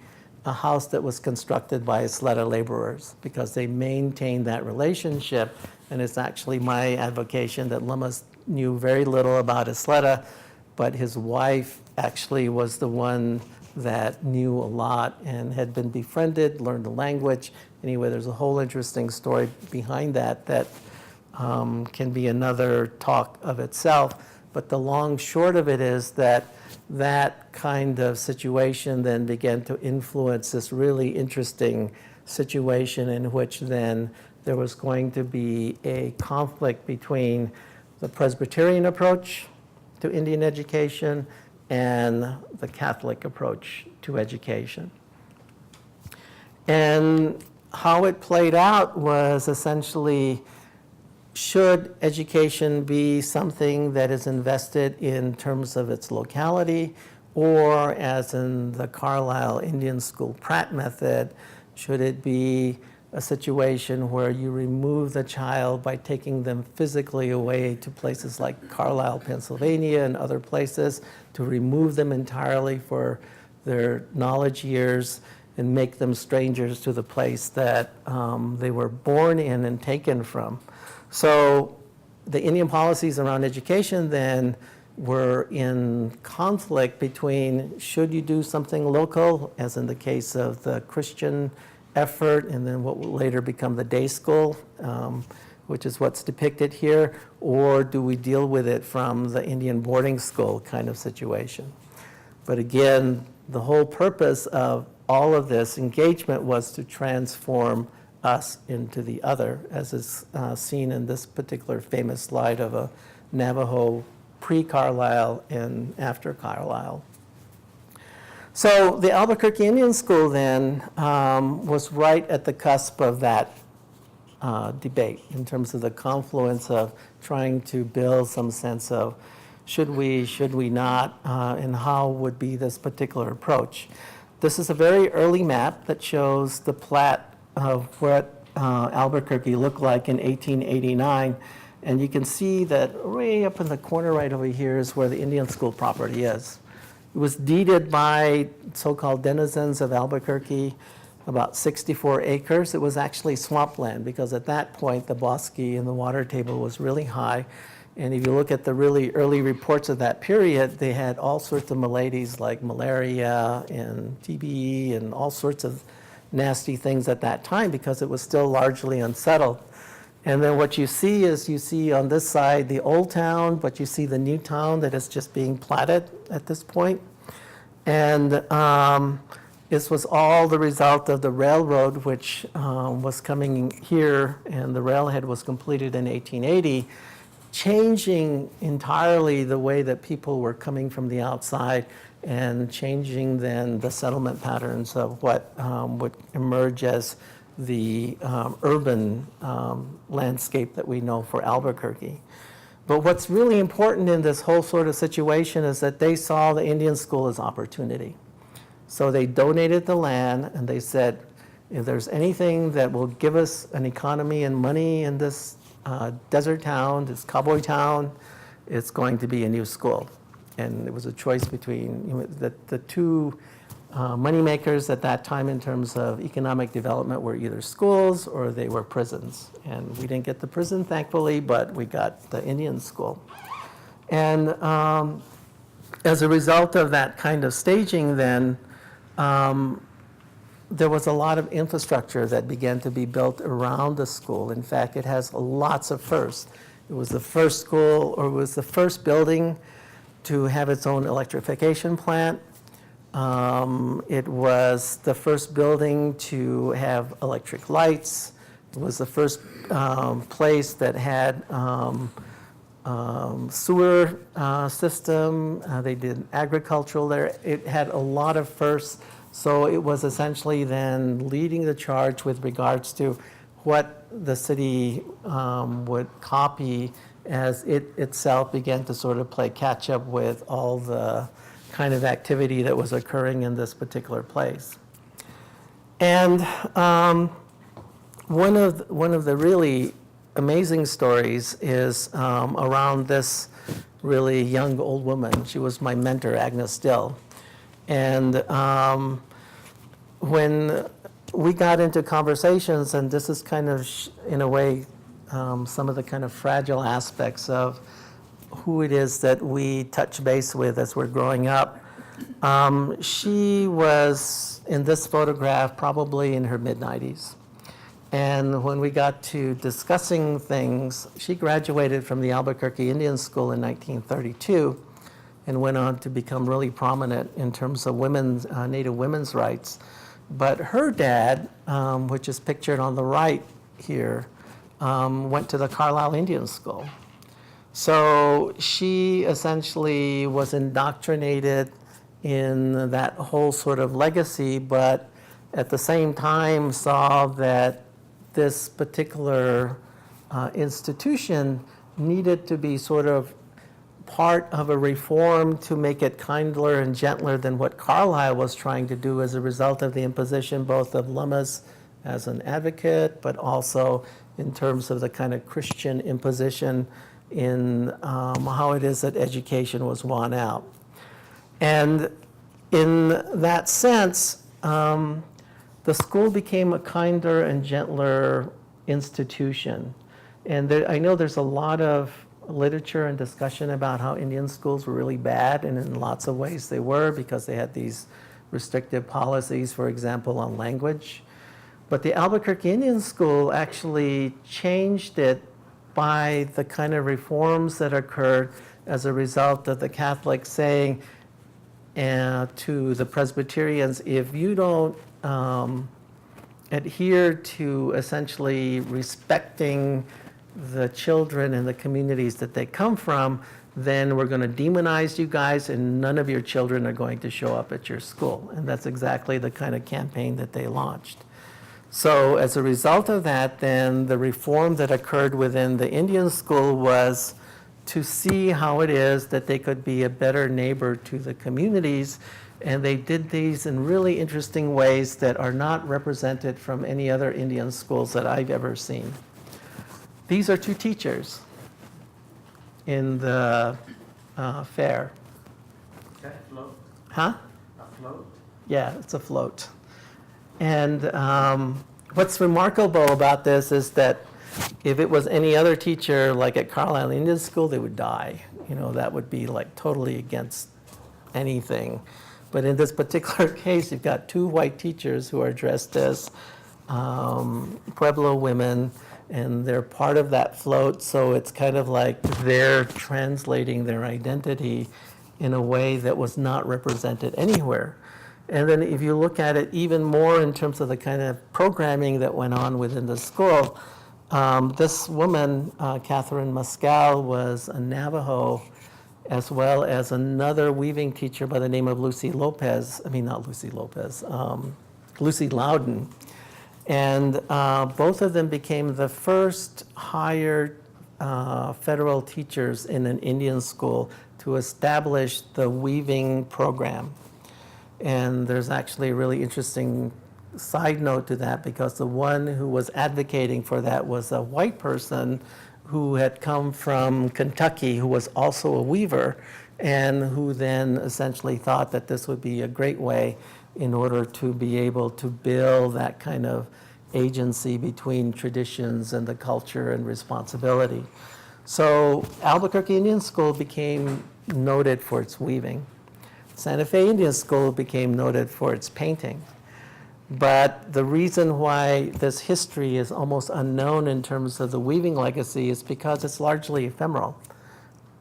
[SPEAKER 4] a house that was constructed by Isleta laborers because they maintained that relationship. And it's actually my advocation that Lummis knew very little about Isleta, but his wife actually was the one that knew a lot and had been befriended, learned the language. Anyway, there's a whole interesting story behind that can be another talk of itself. But the long short of it is that that kind of situation then began to influence this really interesting situation in which then there was going to be a conflict between the Presbyterian approach to Indian education and the Catholic approach to education. And how it played out was essentially, should education be something that is invested in terms of its locality, or as in the Carlisle Indian School Pratt method, should it be a situation where you remove the child by taking them physically away to places like Carlisle, Pennsylvania, and other places, to remove them entirely for their knowledge years and make them strangers to the place that they were born in and taken from. So the Indian policies around education then were in conflict between, should you do something local, as in the case of the Christian effort, and then what will later become the day school, which is what's depicted here, or do we deal with it from the Indian boarding school kind of situation? But again, the whole purpose of all of this engagement was to transform us into the other, as is seen in this particular famous slide of a Navajo pre-Carlisle and after Carlisle. So the Albuquerque Indian School then was right at the cusp of that debate in terms of the confluence of trying to build some sense of should we not, and how would be this particular approach. This is a very early map that shows the plat of what Albuquerque looked like in 1889. And you can see that way up in the corner right over here is where the Indian School property is. It was deeded by so-called denizens of Albuquerque, about 64 acres. It was actually swampland because at that point the bosque and the water table was really high. And if you look at the really early reports of that period, they had all sorts of maladies like malaria and TB and all sorts of nasty things at that time because it was still largely unsettled. And then what you see is you see on this side the old town, but you see the new town that is just being platted at this point. And this was all the result of the railroad, which was coming here, and the railhead was completed in 1880, changing entirely the way that people were coming from the outside and changing then the settlement patterns of what would emerge as the urban landscape that we know for Albuquerque. But what's really important in this whole sort of situation is that they saw the Indian School as opportunity. So they donated the land and they said, if there's anything that will give us an economy and money in this desert town, this cowboy town, it's going to be a new school. And it was a choice between the two money makers at that time in terms of economic development were either schools or they were prisons. And we didn't get the prison, thankfully, but we got the Indian School. And as a result of that kind of staging then, there was a lot of infrastructure that began to be built around the school. In fact, it has lots of firsts. It was the first school, or it was the first building to have its own electrification plant. It was the first building to have electric lights. It was the first place that had sewer system. They did agricultural there. It had a lot of firsts. So it was essentially then leading the charge with regards to what the city would copy as it itself began to sort of play catch up with all the kind of activity that was occurring in this particular place. And one of the really amazing stories is around this really young old woman. She was my mentor, Agnes Still. And when we got into conversations, and this is kind of, in a way, some of the kind of fragile aspects of who it is that we touch base with as we're growing up. She was, in this photograph, probably in her mid-90s. And when we got to discussing things, she graduated from the Albuquerque Indian School in 1932 and went on to become really prominent in terms of women's, Native women's rights. But her dad, which is pictured on the right here, went to the Carlisle Indian School. So she essentially was indoctrinated in that whole sort of legacy, but at the same time saw that this particular institution needed to be sort of part of a reform to make it kinder and gentler than what Carlisle was trying to do as a result of the imposition both of Lummis as an advocate, but also in terms of the kind of Christian imposition in how it is that education was won out. And in that sense, the school became a kinder and gentler institution. And I know there's a lot of literature and discussion about how Indian schools were really bad, and in lots of ways they were, because they had these restrictive policies, for example, on language. But the Albuquerque Indian School actually changed it by the kind of reforms that occurred as a result of the Catholics saying to the Presbyterians, if you don't adhere to essentially respecting the children and the communities that they come from, then we're going to demonize you guys and none of your children are going to show up at your school. And that's exactly the kind of campaign that they launched. So as a result of that, then the reform that occurred within the Indian school was to see how it is that they could be a better neighbor to the communities. And they did these in really interesting ways that are not represented from any other Indian schools that I've ever seen. These are two teachers in the fair.
[SPEAKER 5] Okay, float.
[SPEAKER 4] Huh?
[SPEAKER 5] A float.
[SPEAKER 4] Yeah, it's a float. And what's remarkable about this is that if it was any other teacher, like at Carlisle Indian School, they would die. You know, that would be like totally against anything. But in this particular case, you've got two white teachers who are dressed as Pueblo women, and they're part of that float, so it's kind of like they're translating their identity in a way that was not represented anywhere. And then if you look at it even more in terms of the kind of programming that went on within the school, this woman, Catherine Mascal, was a Navajo, as well as another weaving teacher by the name of Lucy Lopez. I mean, not Lucy Lopez, Lucy Loudon. And both of them became the first hired federal teachers in an Indian school to establish the weaving program. And there's actually a really interesting side note to that, because the one who was advocating for that was a white person who had come from Kentucky, who was also a weaver, and who then essentially thought that this would be a great way in order to be able to build that kind of agency between traditions and the culture and responsibility. So Albuquerque Indian School became noted for its weaving. Santa Fe Indian School became noted for its painting. But the reason why this history is almost unknown in terms of the weaving legacy is because it's largely ephemeral.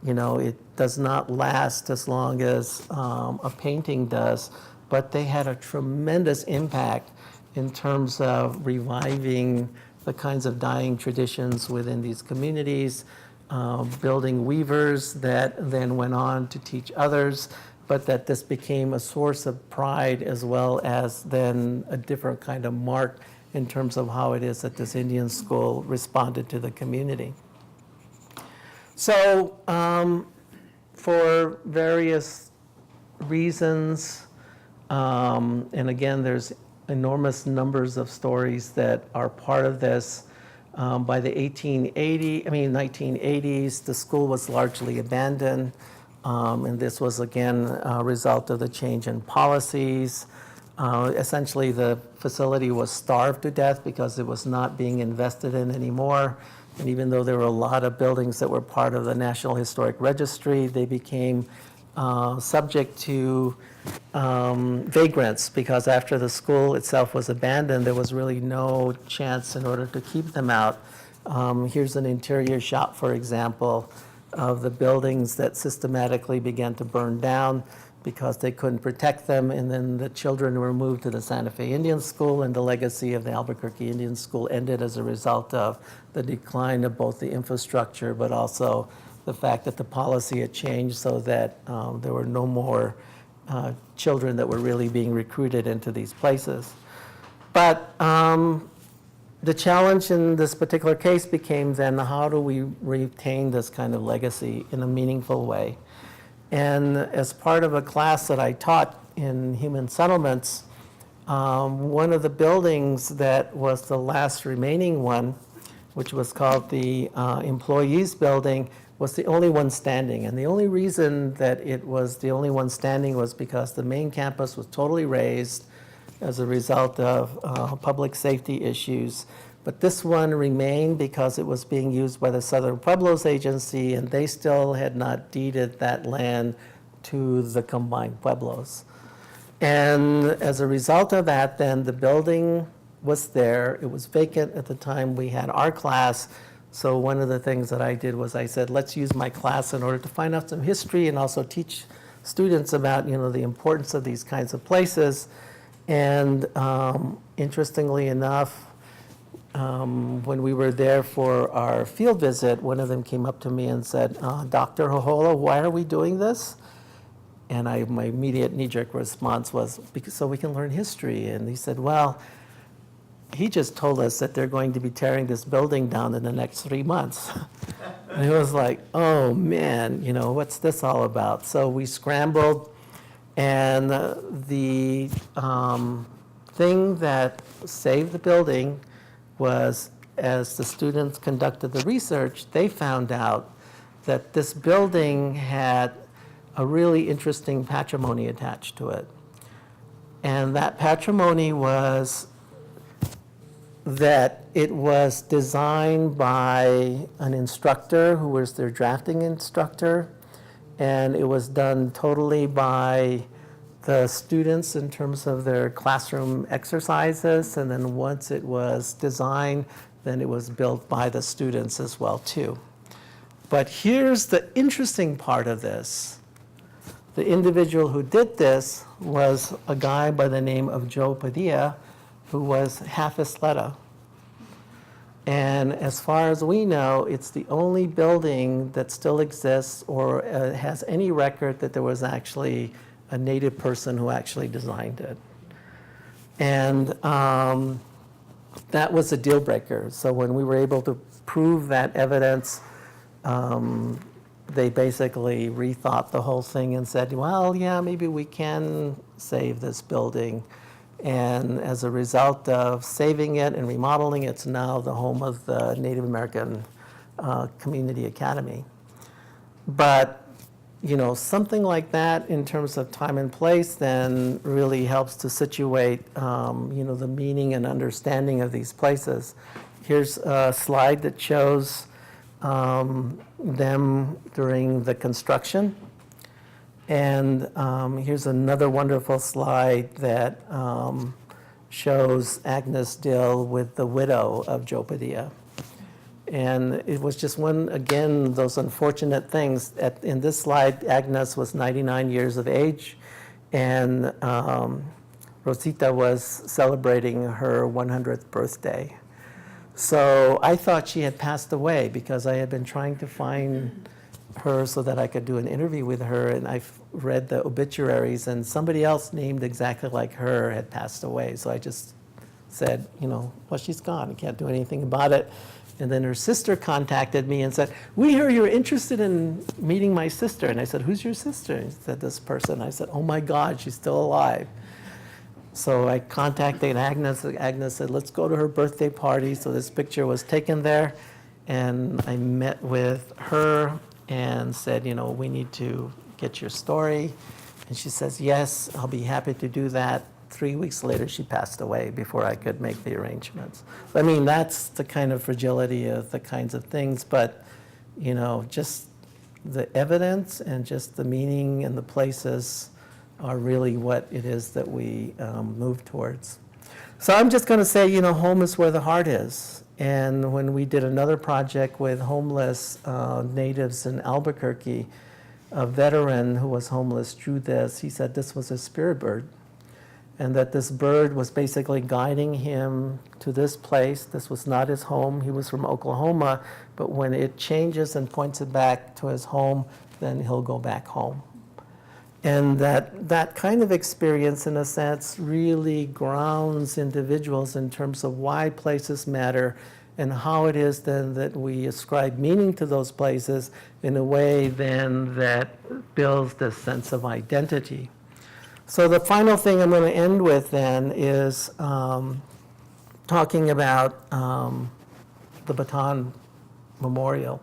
[SPEAKER 4] You know, it does not last as long as a painting does, but they had a tremendous impact in terms of reviving the kinds of dyeing traditions within these communities, building weavers that then went on to teach others, but that this became a source of pride as well as then a different kind of mark in terms of how it is that this Indian school responded to the community. So for various reasons, and again, there's enormous numbers of stories that are part of this. By the 1980s, the school was largely abandoned. And this was, again, a result of the change in policies. Essentially, the facility was starved to death because it was not being invested in anymore. And even though there were a lot of buildings that were part of the National Historic Registry, they became subject to vagrants, because after the school itself was abandoned, there was really no chance in order to keep them out. Here's an interior shot, for example, of the buildings that systematically began to burn down because they couldn't protect them, and then the children were moved to the Santa Fe Indian School, and the legacy of the Albuquerque Indian School ended as a result of the decline of both the infrastructure, but also the fact that the policy had changed so that there were no more children that were really being recruited into these places. But the challenge in this particular case became then, how do we retain this kind of legacy in a meaningful way? And as part of a class that I taught in human settlements, one of the buildings that was the last remaining one, which was called the Employees Building, was the only one standing. And the only reason that it was the only one standing was because the main campus was totally razed as a result of public safety issues. But this one remained because it was being used by the Southern Pueblos Agency, and they still had not deeded that land to the combined pueblos. And as a result of that, then the building was there. It was vacant at the time we had our class. So one of the things that I did was I said, let's use my class in order to find out some history and also teach students about, you know, the importance of these kinds of places. And interestingly enough, when we were there for our field visit, one of them came up to me and said, Dr. Jojola, why are we doing this? And my immediate knee-jerk response was, because so we can learn history. And he said, well, he just told us that they're going to be tearing this building down in the next 3 months. And it was like, oh man, you know, what's this all about? So we scrambled, and the thing that saved the building was, as the students conducted the research, they found out that this building had a really interesting patrimony attached to it. And that patrimony was that it was designed by an instructor who was their drafting instructor, and it was done totally by the students in terms of their classroom exercises, and then once it was designed, then it was built by the students as well too. But here's the interesting part of this. The individual who did this was a guy by the name of Joe Padilla, who was half Isleta. And as far as we know, it's the only building that still exists or has any record that there was actually a native person who actually designed it. And that was a deal breaker. So when we were able to prove that evidence, they basically rethought the whole thing and said, well, yeah, maybe we can save this building. And as a result of saving it and remodeling, it's now the home of the Native American Community Academy. But, you know, something like that in terms of time and place then really helps to situate, you know, the meaning and understanding of these places. Here's a slide that shows them during the construction. And here's another wonderful slide that shows Agnes Dill with the widow of Joe Padilla. And it was just one, again, those unfortunate things. In this slide, Agnes was 99 years of age, and Rosita was celebrating her 100th birthday. So I thought she had passed away because I had been trying to find her so that I could do an interview with her, and I read the obituaries, and somebody else named exactly like her had passed away. So I just said, well, she's gone. I can't do anything about it. And then her sister contacted me and said, we hear you're interested in meeting my sister. And I said, who's your sister? And she said, this person. I said, oh my God, she's still alive. So I contacted Agnes. Agnes said, let's go to her birthday party. So this picture was taken there. And I met with her and said, we need to get your story. And she says, yes, I'll be happy to do that. 3 weeks later, she passed away before I could make the arrangements. I mean, that's the kind of fragility of the kinds of things, but, just the evidence and just the meaning and the places are really what it is that we move towards. So I'm just going to say, home is where the heart is. And when we did another project with homeless natives in Albuquerque, a veteran who was homeless drew this. He said this was a spirit bird, and that this bird was basically guiding him to this place. This was not his home. He was from Oklahoma, but when it changes and points it back to his home, then he'll go back home. And that kind of experience, in a sense, really grounds individuals in terms of why places matter and how it is then that we ascribe meaning to those places in a way then that builds this sense of identity. So the final thing I'm going to end with then is talking about the Bataan Memorial.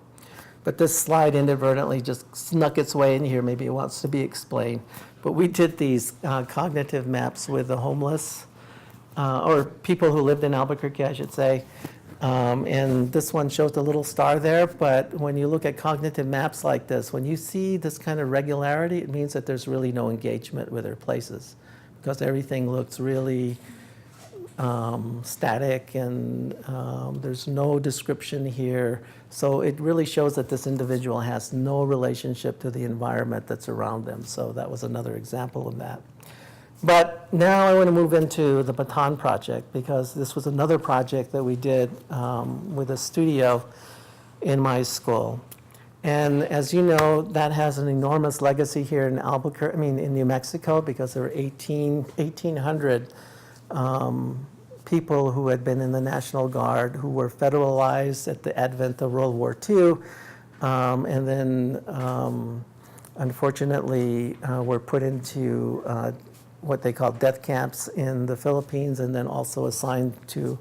[SPEAKER 4] But this slide inadvertently just snuck its way in here. Maybe it wants to be explained. But we did these cognitive maps with the homeless, or people who lived in Albuquerque, I should say. And this one shows the little star there, but when you look at cognitive maps like this, when you see this kind of regularity, it means that there's really no engagement with their places, because everything looks really static, and there's no description here. So it really shows that this individual has no relationship to the environment that's around them. So that was another example of that. But now I want to move into the Bataan Project, because this was another project that we did with a studio in my school. And as you know, that has an enormous legacy here in Albuquerque, in New Mexico, because there were 1,800 people who had been in the National Guard who were federalized at the advent of World War II, and then unfortunately were put into what they call death camps in the Philippines, and then also assigned to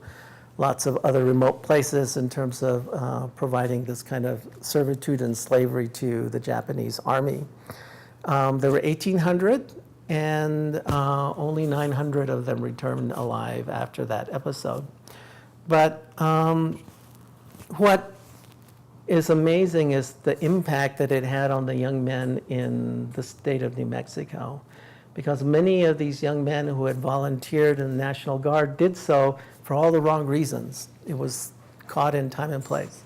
[SPEAKER 4] lots of other remote places in terms of providing this kind of servitude and slavery to the Japanese army. There were 1,800, and only 900 of them returned alive after that episode. But what is amazing is the impact that it had on the young men in the state of New Mexico, because many of these young men who had volunteered in the National Guard did so for all the wrong reasons. It was caught in time and place.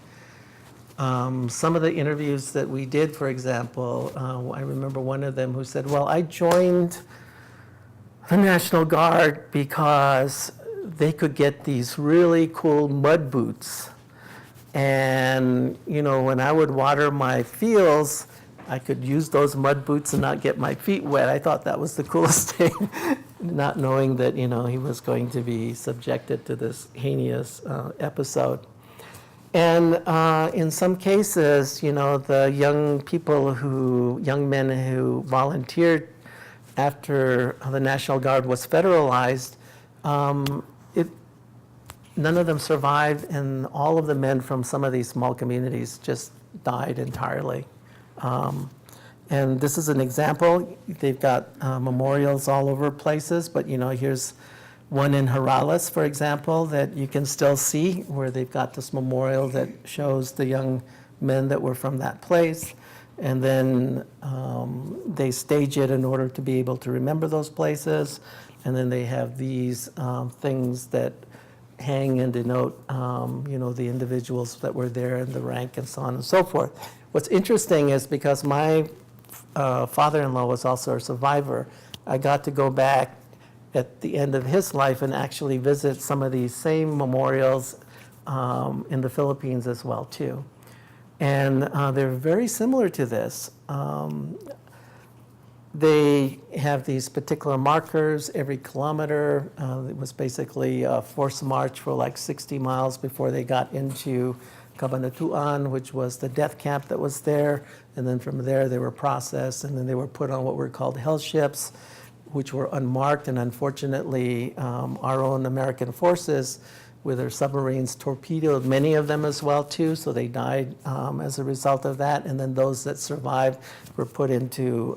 [SPEAKER 4] Some of the interviews that we did, for example, I remember one of them who said, well, I joined the National Guard because they could get these really cool mud boots. And, when I would water my fields, I could use those mud boots and not get my feet wet. I thought that was the coolest thing, not knowing that, he was going to be subjected to this heinous episode. And in some cases, the young men who volunteered after the National Guard was federalized, none of them survived, and all of the men from some of these small communities just died entirely. And this is an example. They've got memorials all over places, but here's one in Jorales, for example, that you can still see, where they've got this memorial that shows the young men that were from that place. And then they stage it in order to be able to remember those places. And then they have these things that hang and denote, the individuals that were there and the rank and so on and so forth. What's interesting is because my father-in-law was also a survivor, I got to go back at the end of his life and actually visit some of these same memorials in the Philippines as well too. And they're very similar to this. They have these particular markers every kilometer. It was basically a forced march for like 60 miles before they got into Cabanatuan, which was the death camp that was there. And then from there they were processed, and then they were put on what were called hell ships, which were unmarked. And unfortunately, our own American forces with their submarines torpedoed many of them as well too, so they died as a result of that. And then those that survived were put into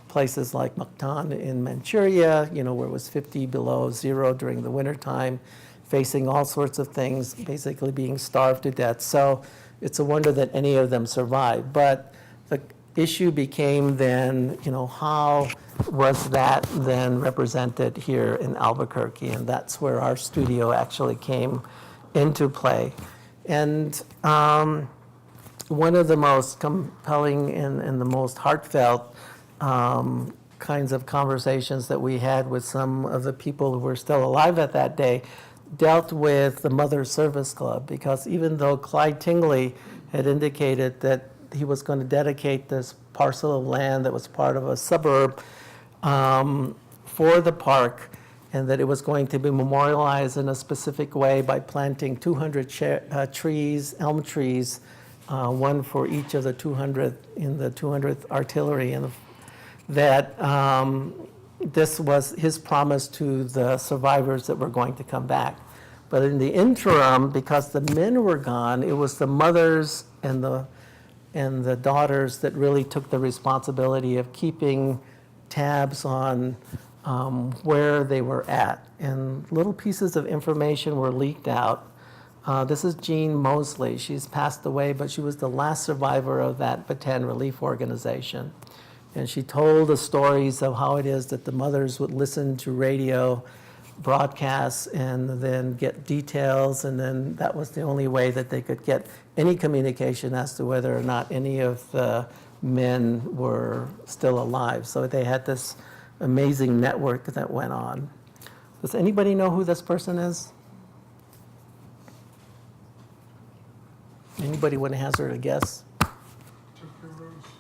[SPEAKER 4] places like Bataan in Manchuria, where it was 50 below zero during the wintertime, facing all sorts of things, basically being starved to death. So it's a wonder that any of them survived. But the issue became then, how was that then represented here in Albuquerque? And that's where our studio actually came into play. And one of the most compelling and the most heartfelt kinds of conversations that we had with some of the people who were still alive at that day dealt with the Mother Service Club, because even though Clyde Tingley had indicated that he was going to dedicate this parcel of land that was part of a suburb for the park, and that it was going to be memorialized in a specific way by planting 200 trees, elm trees, one for each of the 200 in the 200th Artillery, and that this was his promise to the survivors that were going to come back. But in the interim, because the men were gone, it was the mothers and the daughters that really took the responsibility of keeping tabs on where they were at. And little pieces of information were leaked out. This is Jean Mosley. She's passed away, but she was the last survivor of that Bataan Relief Organization. And she told the stories of how it is that the mothers would listen to radio broadcasts and then get details, and then that was the only way that they could get any communication as to whether or not any of the men were still alive. So they had this amazing network that went on. Does anybody know who this person is? Anybody want to hazard a guess?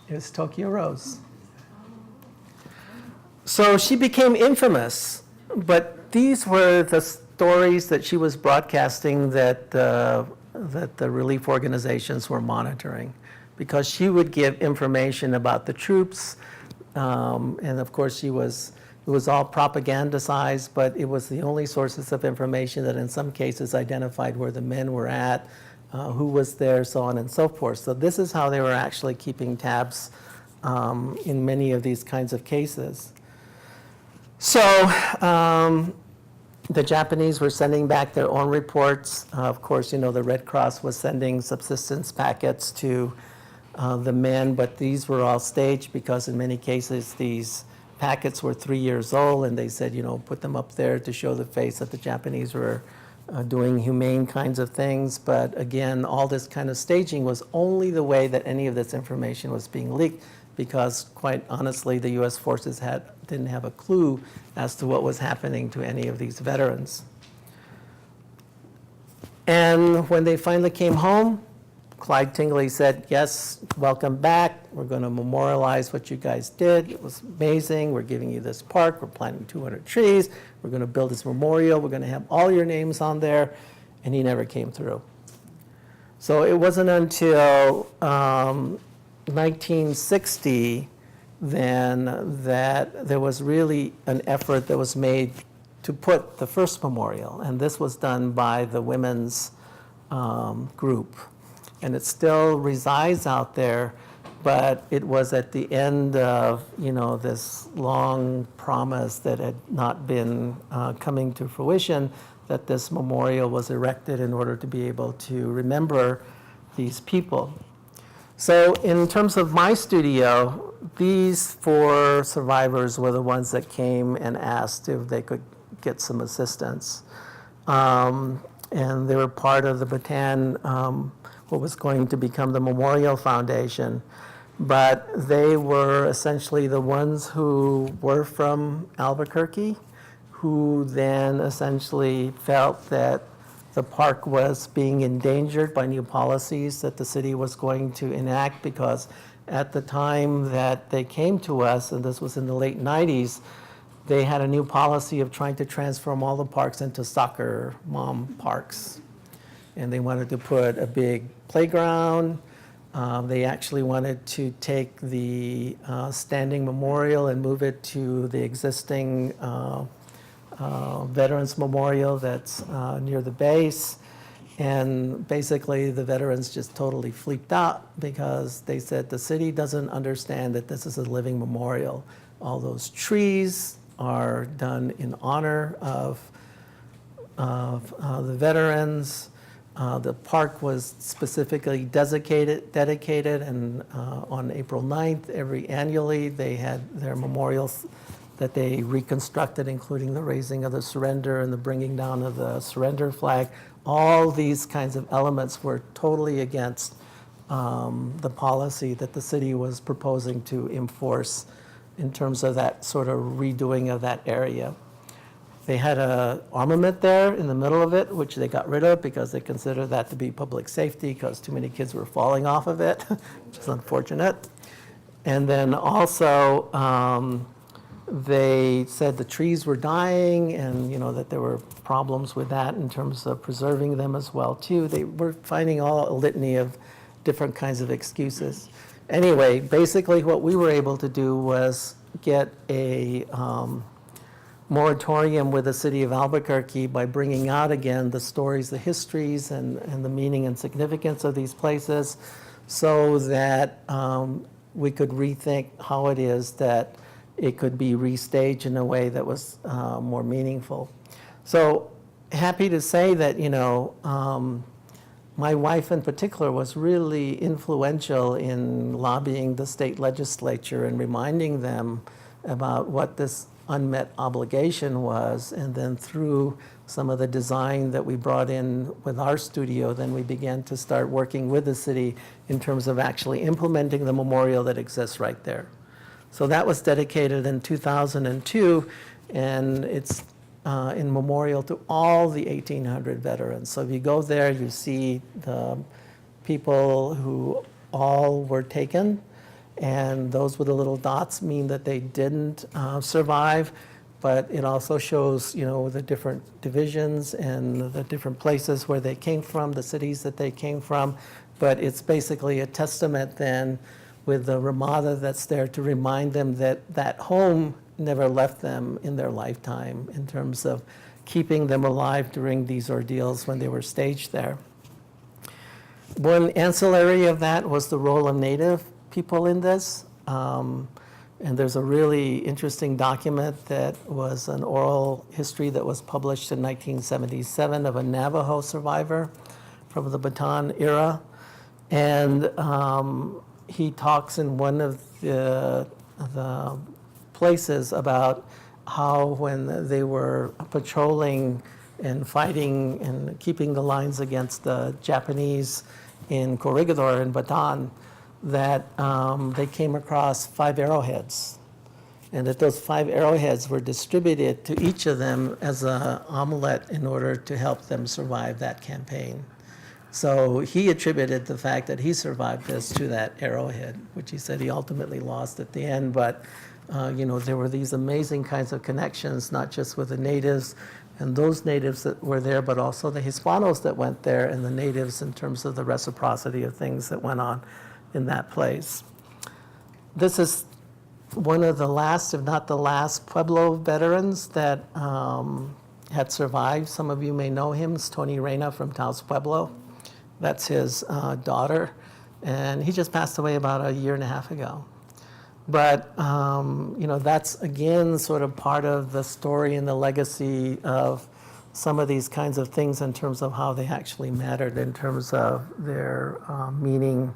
[SPEAKER 4] It's Tokyo Rose. So she became infamous, but these were the stories that she was broadcasting that the relief organizations were monitoring, because she would give information about the troops, and of course it was all propagandized, but it was the only sources of information that in some cases identified where the men were at, who was there, so on and so forth. So this is how they were actually keeping tabs in many of these kinds of cases. So the Japanese were sending back their own reports. Of course, the Red Cross was sending subsistence packets to the men, but these were all staged because in many cases these packets were 3 years old, and they said, put them up there to show the face that the Japanese were doing humane kinds of things. But again, all this kind of staging was only the way that any of this information was being leaked, because quite honestly, the U.S. forces didn't have a clue as to what was happening to any of these veterans. And when they finally came home, Clyde Tingley said, yes, welcome back. We're going to memorialize what you guys did. It was amazing. We're giving you this park. We're planting 200 trees. We're going to build this memorial. We're going to have all your names on there. And he never came through. So it wasn't until 1960 then that there was really an effort that was made to put the first memorial, and this was done by the women's group, and it still resides out there, but it was at the end of this long promise that had not been coming to fruition, that this memorial was erected in order to be able to remember these people. So in terms of my studio, these 4 survivors were the ones that came and asked if they could get some assistance. And they were part of the Bataan, what was going to become the Memorial Foundation. But they were essentially the ones who were from Albuquerque, who then essentially felt that the park was being endangered by new policies that the city was going to enact, because at the time that they came to us, and this was in the late 90s, they had a new policy of trying to transform all the parks into soccer mom parks. And they wanted to put a big playground. They actually wanted to take the standing memorial and move it to the existing Veterans Memorial that's near the base. And basically the veterans just totally flipped out because they said the city doesn't understand that this is a living memorial. All those trees are done in honor of the veterans. The park was specifically dedicated, and on April 9th, annually, they had their memorials that they reconstructed, including the raising of the surrender and the bringing down of the surrender flag. All these kinds of elements were totally against the policy that the city was proposing to enforce in terms of that sort of redoing of that area. They had an armament there in the middle of it, which they got rid of because they considered that to be public safety because too many kids were falling off of it, which is unfortunate. And then also, they said the trees were dying and, that there were problems with that in terms of preserving them as well, too. They were finding a litany of different kinds of excuses. Anyway, basically what we were able to do was get a moratorium with the city of Albuquerque by bringing out again the stories, the histories, and the meaning and significance of these places so that we could rethink how it is that it could be restaged in a way that was more meaningful. So happy to say that, my wife in particular was really influential in lobbying the state legislature and reminding them about what this unmet obligation was, and then through some of the design that we brought in with our studio, then we began to start working with the city in terms of actually implementing the memorial that exists right there. So that was dedicated in 2002, and it's in memorial to all the 1,800 veterans. So if you go there, you see the people who all were taken, and those with the little dots mean that they didn't survive, but it also shows, the different divisions and the different places where they came from, the cities that they came from. But it's basically a testament then with the Ramada that's there to remind them that that home never left them in their lifetime in terms of keeping them alive during these ordeals when they were staged there. One ancillary of that was the role of Native people in this. And there's a really interesting document that was an oral history that was published in 1977 of a Navajo survivor from the Bataan era. And he talks in one of the places about how when they were patrolling and fighting and keeping the lines against the Japanese in Corregidor in Bataan, that they came across 5 arrowheads, and that those 5 arrowheads were distributed to each of them as an omelet in order to help them survive that campaign. So he attributed the fact that he survived this to that arrowhead, which he said he ultimately lost at the end. But there were these amazing kinds of connections, not just with the natives and those natives that were there, but also the Hispanos that went there and the natives in terms of the reciprocity of things that went on in that place. This is one of the last, if not the last, Pueblo veterans that had survived. Some of you may know him. It's Tony Reyna from Taos Pueblo. That's his daughter. And he just passed away about a year and a half ago. But, that's, again, sort of part of the story and the legacy of some of these kinds of things in terms of how they actually mattered, in terms of their meaning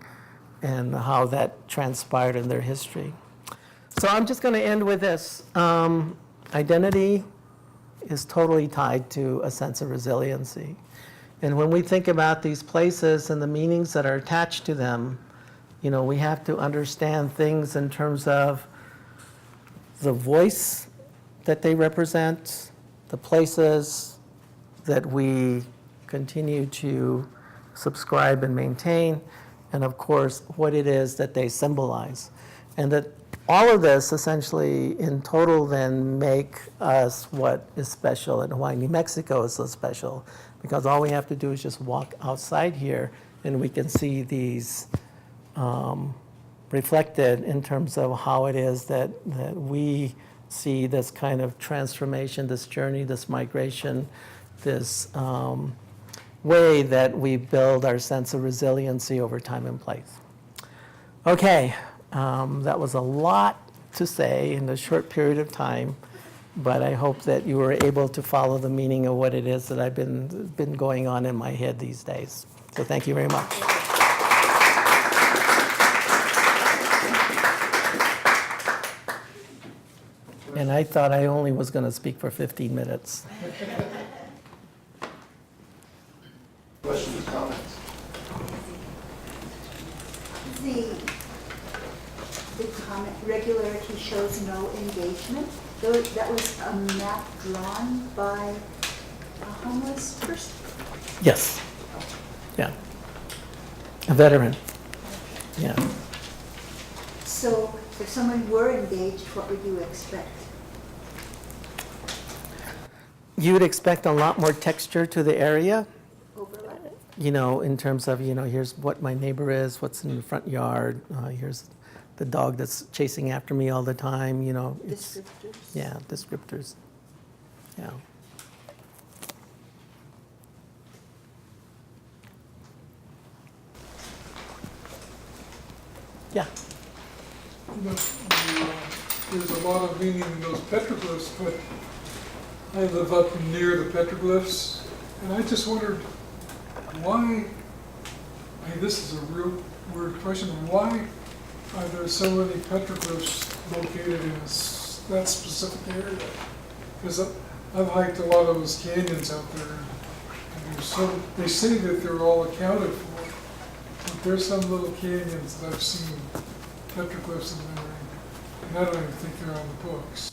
[SPEAKER 4] and how that transpired in their history. So I'm just going to end with this. Identity is totally tied to a sense of resiliency. And when we think about these places and the meanings that are attached to them, you know, we have to understand things in terms of the voice that they represent, the places that we continue to subscribe and maintain, and of course, what it is that they symbolize. And that all of this essentially in total then make us what is special and why New Mexico is so special, because all we have to do is just walk outside here and we can see these reflected in terms of how it is that we see this kind of transformation, this journey, this migration, this way that we build our sense of resiliency over time and place. Okay, that was a lot to say in a short period of time, but I hope that you were able to follow the meaning of what it is that I've been going on in my head these days. So thank you very much. And I thought I only was going to speak for 15 minutes.
[SPEAKER 3] Questions, comments?
[SPEAKER 6] The comment, regularity shows no engagement. That was a map drawn by a homeless person?
[SPEAKER 4] Yes. Yeah. A veteran. Yeah.
[SPEAKER 6] So if someone were engaged, what would you expect?
[SPEAKER 4] You would expect a lot more texture to the area,
[SPEAKER 6] Overlap?
[SPEAKER 4] you know, in terms of, you know, here's what my neighbor is, what's in the front yard, here's the dog that's chasing after me all the time, you know. It's,
[SPEAKER 6] Descriptors?
[SPEAKER 4] yeah, descriptors. Yeah. Yeah.
[SPEAKER 7] There's a lot of meaning in those petroglyphs, but I live up near the petroglyphs, and I just wondered why, I mean, this is a real weird question, why are there so many petroglyphs located in that specific area? Because I've hiked a lot of those canyons out there, and they say that they're all accounted for, but there's some little canyons that I've seen petroglyphs in there, and I don't even think they're on the books.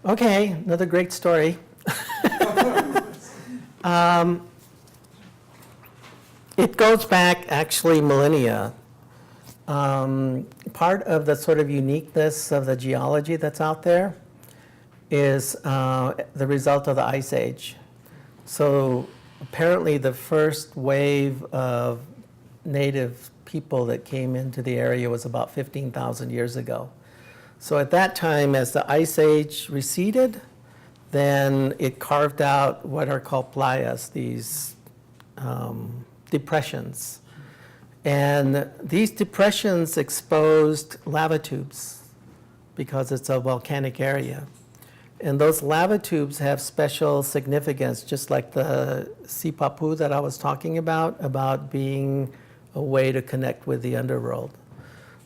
[SPEAKER 4] Okay, another great story. It goes back actually millennia. Part of the sort of uniqueness of the geology that's out there is the result of the Ice Age. So apparently the first wave of native people that came into the area was about 15,000 years ago. So at that time, as the Ice Age receded, then it carved out what are called playas, these depressions. And these depressions exposed lava tubes because it's a volcanic area. And those lava tubes have special significance, just like the sipapu that I was talking about being a way to connect with the underworld.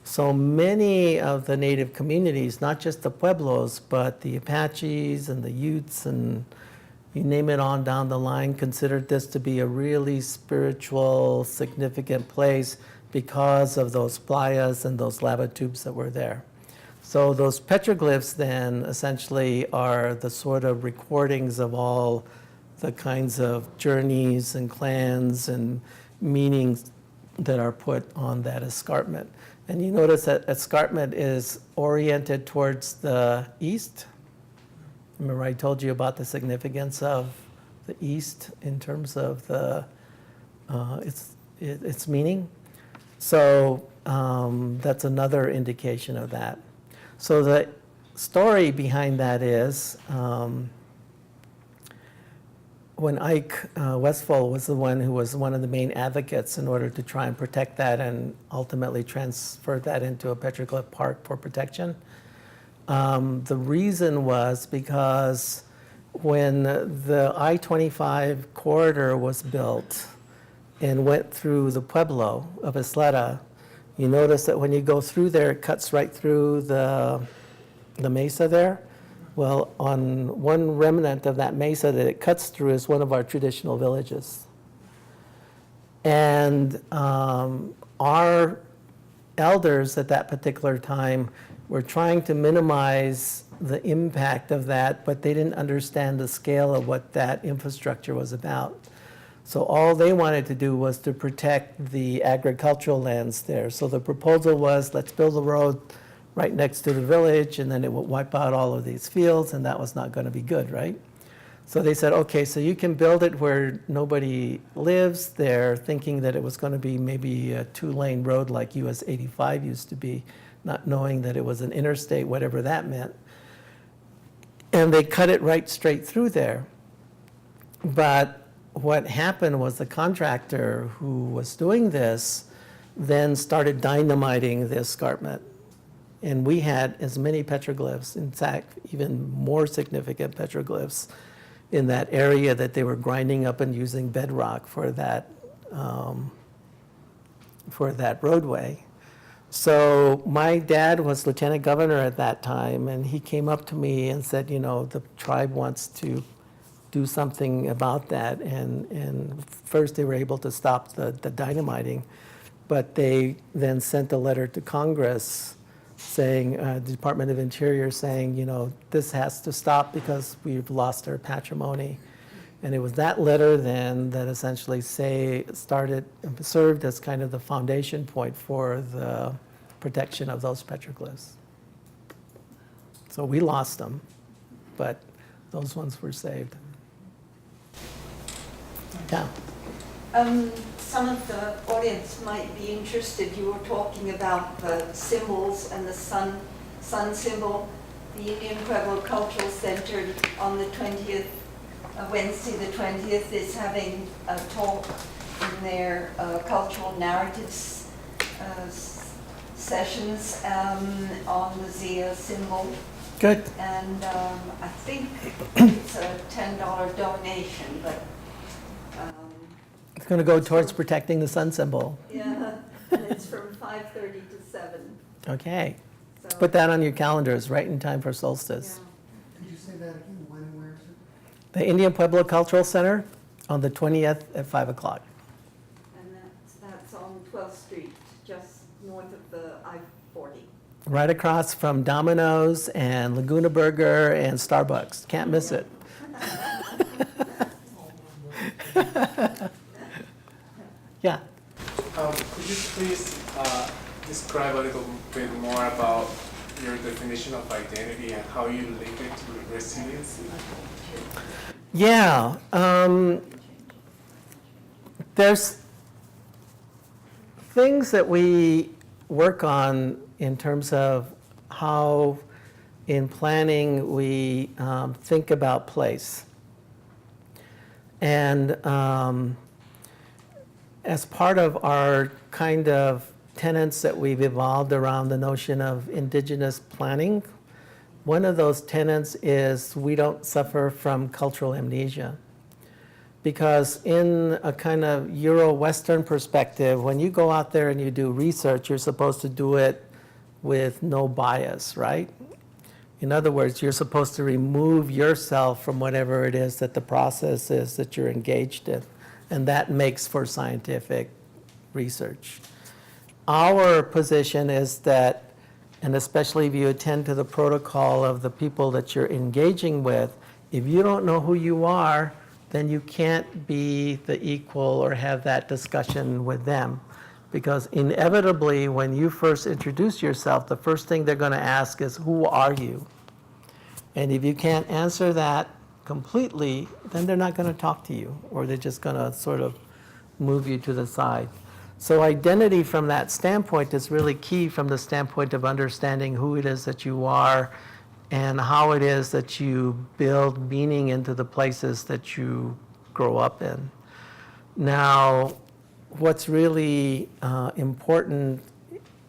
[SPEAKER 4] So many of the native communities, not just the Pueblos, but the Apaches and the Utes and you name it on down the line, considered this to be a really spiritual, significant place because of those playas and those lava tubes that were there. So those petroglyphs then essentially are the sort of recordings of all the kinds of journeys and clans and meanings that are put on that escarpment. And you notice that escarpment is oriented towards the east. Remember I told you about the significance of the east in terms of the its meaning. So that's another indication of that. So the story behind that is when Ike Westfall was the one who was one of the main advocates in order to try and protect that and ultimately transfer that into a petroglyph park for protection. The reason was because when the I-25 corridor was built and went through the pueblo of Isleta, you notice that when you go through there, it cuts right through the mesa there. Well, on one remnant of that mesa that it cuts through is one of our traditional villages. And our elders at that particular time were trying to minimize the impact of that, but they didn't understand the scale of what that infrastructure was about. So all they wanted to do was to protect the agricultural lands there. So the proposal was, let's build a road right next to the village, and then it would wipe out all of these fields, and that was not going to be good, right? So they said, okay, so you can build it where nobody lives there, thinking that it was going to be maybe a 2-lane road like US 85 used to be, not knowing that it was an interstate, whatever that meant. And they cut it right straight through there. But what happened was the contractor who was doing this then started dynamiting the escarpment. And we had as many petroglyphs, in fact, even more significant petroglyphs in that area that they were grinding up and using bedrock for that roadway. So my dad was lieutenant governor at that time, and he came up to me and said, you know, the tribe wants to do something about that. And first they were able to stop the dynamiting, but they then sent a letter to Congress saying, the Department of Interior saying, you know, this has to stop because we've lost our patrimony. And it was that letter then that essentially served as kind of the foundation point for the protection of those petroglyphs. So we lost them, but those ones were saved. Yeah.
[SPEAKER 8] Some of the audience might be interested. You were talking about the symbols and the sun symbol. The Indian Pueblo Cultural Center on the 20th, Wednesday the 20th, is having a talk in their cultural narratives sessions on the Zia symbol.
[SPEAKER 4] Good.
[SPEAKER 8] And I think it's a $10 donation, but
[SPEAKER 4] It's going to go towards protecting the sun symbol.
[SPEAKER 8] yeah, and it's from 5:30 to 7.
[SPEAKER 4] Okay.
[SPEAKER 8] So,
[SPEAKER 4] Put that on your calendars, right in time for solstice.
[SPEAKER 8] yeah.
[SPEAKER 5] Could you say that again? When and where is it?
[SPEAKER 4] The Indian Pueblo Cultural Center on the 20th at 5 o'clock.
[SPEAKER 8] And that's on 12th Street, just north of the I-40.
[SPEAKER 4] Right across from Domino's and Laguna Burger and Starbucks. Can't miss it. Yeah.
[SPEAKER 9] Could you please describe a little bit more about your definition of identity and how you link it to resiliency?
[SPEAKER 4] Yeah. There's things that we work on in terms of how in planning we think about place. And as part of our kind of tenets that we've evolved around the notion of indigenous planning, one of those tenets is we don't suffer from cultural amnesia. Because in a kind of Euro-Western perspective, when you go out there and you do research, you're supposed to do it with no bias, right? In other words, you're supposed to remove yourself from whatever it is that the process is that you're engaged in. And that makes for scientific research. Our position is that, and especially if you attend to the protocol of the people that you're engaging with, if you don't know who you are, then you can't be the equal or have that discussion with them. Because inevitably, when you first introduce yourself, the first thing they're going to ask is, who are you? And if you can't answer that completely, then they're not going to talk to you, or they're just going to sort of move you to the side. So identity from that standpoint is really key from the standpoint of understanding who it is that you are and how it is that you build meaning into the places that you grow up in. Now, what's really important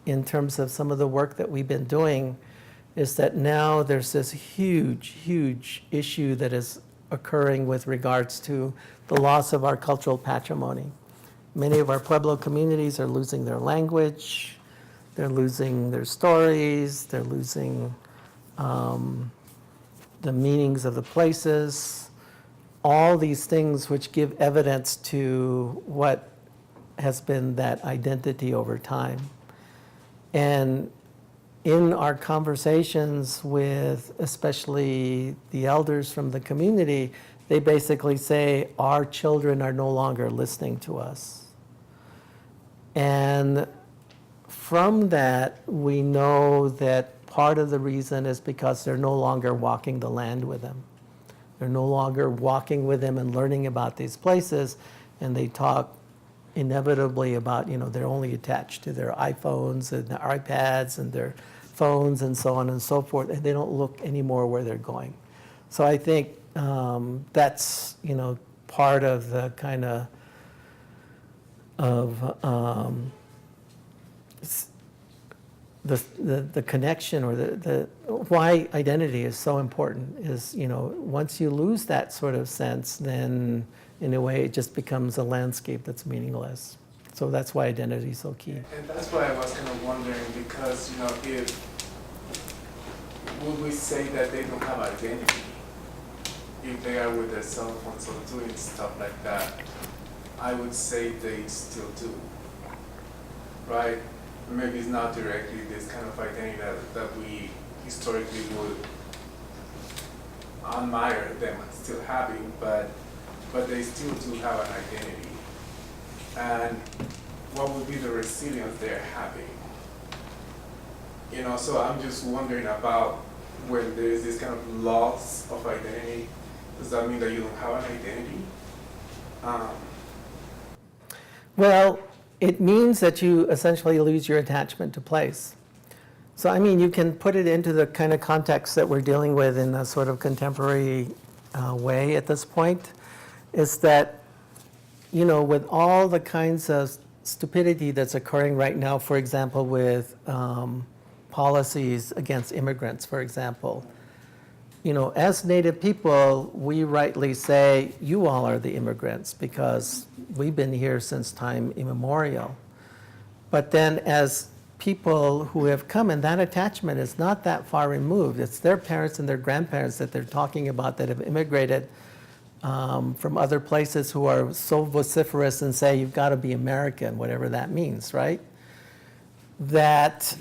[SPEAKER 4] in terms of some of the work that we've been doing is that now there's this huge, huge issue that is occurring with regards to the loss of our cultural patrimony. Many of our Pueblo communities are losing their language, they're losing their stories, they're losing the meanings of the places, all these things which give evidence to what has been that identity over time. And in our conversations with especially the elders from the community, they basically say, our children are no longer listening to us. And from that, we know that part of the reason is because they're no longer walking the land with them. They're no longer walking with them and learning about these places, and they talk inevitably about, they're only attached to their iPhones and their iPads and their phones and so on and so forth, and they don't look anymore where they're going. So I think that's, part of the kind of the connection, or the why identity is so important is, once you lose that sort of sense, then in a way it just becomes a landscape that's meaningless. So that's why identity is so key.
[SPEAKER 9] And that's why I was kind of wondering, because, if, would we say that they don't have identity if they are with their cell phones or doing stuff like that? I would say they still do, right? Maybe it's not directly this kind of identity that we historically would admire them still having, but they still do have an identity. And what would be the resilience they're having? So I'm just wondering about when there is this kind of loss of identity, does that mean that you don't have an identity?
[SPEAKER 4] Well, it means that you essentially lose your attachment to place. So, you can put it into the kind of context that we're dealing with in a sort of contemporary way at this point, is that, with all the kinds of stupidity that's occurring right now, for example, with policies against immigrants, for example, as Native people, we rightly say, you all are the immigrants because we've been here since time immemorial. But then as people who have come, and that attachment is not that far removed, it's their parents and their grandparents that they're talking about that have immigrated from other places, who are so vociferous and say, you've got to be American, whatever that means, right? That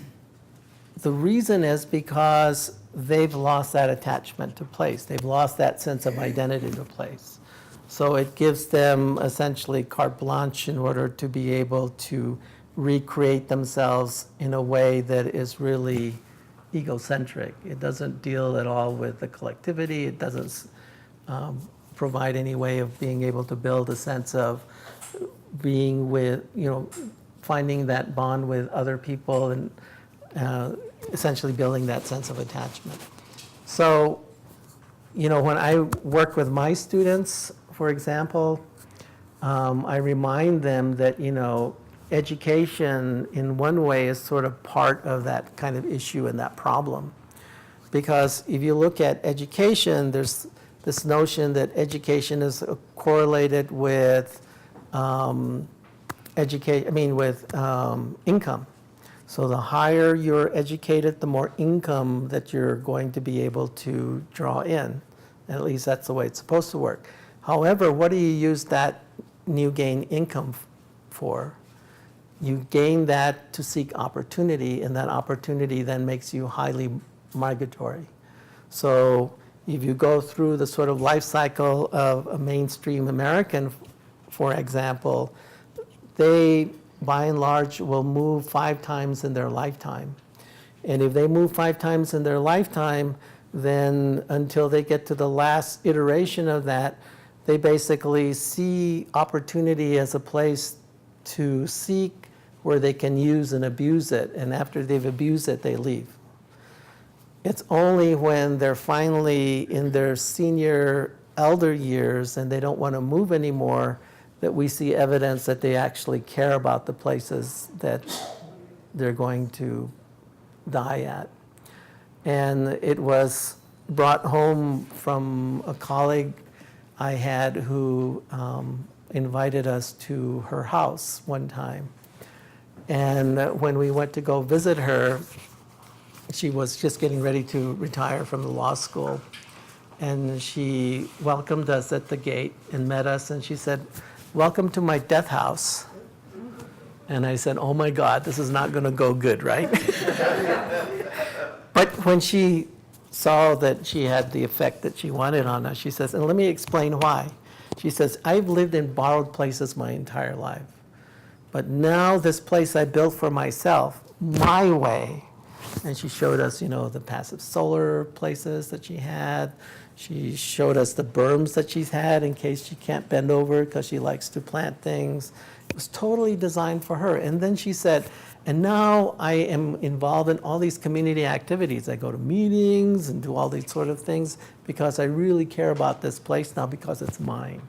[SPEAKER 4] the reason is because they've lost that attachment to place. They've lost that sense of identity to place. So it gives them essentially carte blanche in order to be able to recreate themselves in a way that is really egocentric. It doesn't deal at all with the collectivity. It doesn't provide any way of being able to build a sense of being with, finding that bond with other people and essentially building that sense of attachment. So, when I work with my students, for example, I remind them that, education in one way is sort of part of that kind of issue and that problem. Because if you look at education, there's this notion that education is correlated with income. So the higher you're educated, the more income that you're going to be able to draw in. At least that's the way it's supposed to work. However, what do you use that new gain income for? You gain that to seek opportunity, and that opportunity then makes you highly migratory. So if you go through the sort of life cycle of a mainstream American, for example, they, by and large, will move 5 times in their lifetime. And if they move 5 times in their lifetime, then until they get to the last iteration of that, they basically see opportunity as a place to seek where they can use and abuse it. And after they've abused it, they leave. It's only when they're finally in their senior elder years and they don't want to move anymore that we see evidence that they actually care about the places that they're going to die at. And it was brought home from a colleague I had who invited us to her house one time. And when we went to go visit her, she was just getting ready to retire from the law school. And she welcomed us at the gate and met us, and she said, "Welcome to my death house." And I said, "Oh my God, this is not going to go good, right?" But when she saw that she had the effect that she wanted on us, she says, and let me explain why. She says, "I've lived in borrowed places my entire life. But now this place I built for myself, my way." And she showed us, the passive solar places that she had. She showed us the berms that she's had in case she can't bend over because she likes to plant things. It was totally designed for her. And then she said, and now I am involved in all these community activities. I go to meetings and do all these sort of things because I really care about this place now because it's mine.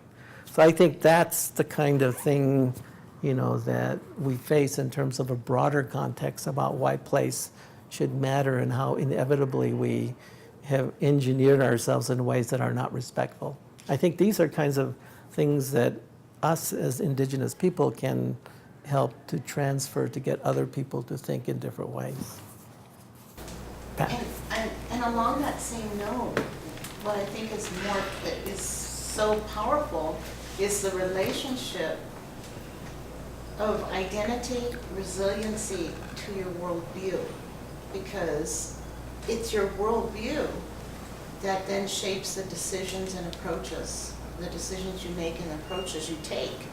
[SPEAKER 4] So I think that's the kind of thing, that we face in terms of a broader context about why place should matter and how inevitably we have engineered ourselves in ways that are not respectful. I think these are kinds of things that us as Indigenous people can help to transfer to get other people to think in different ways. Pat?
[SPEAKER 10] And along that same note, what I think is so powerful is the relationship of identity, resiliency to your worldview, because it's your worldview that then shapes the decisions and approaches, the decisions you make and approaches you take.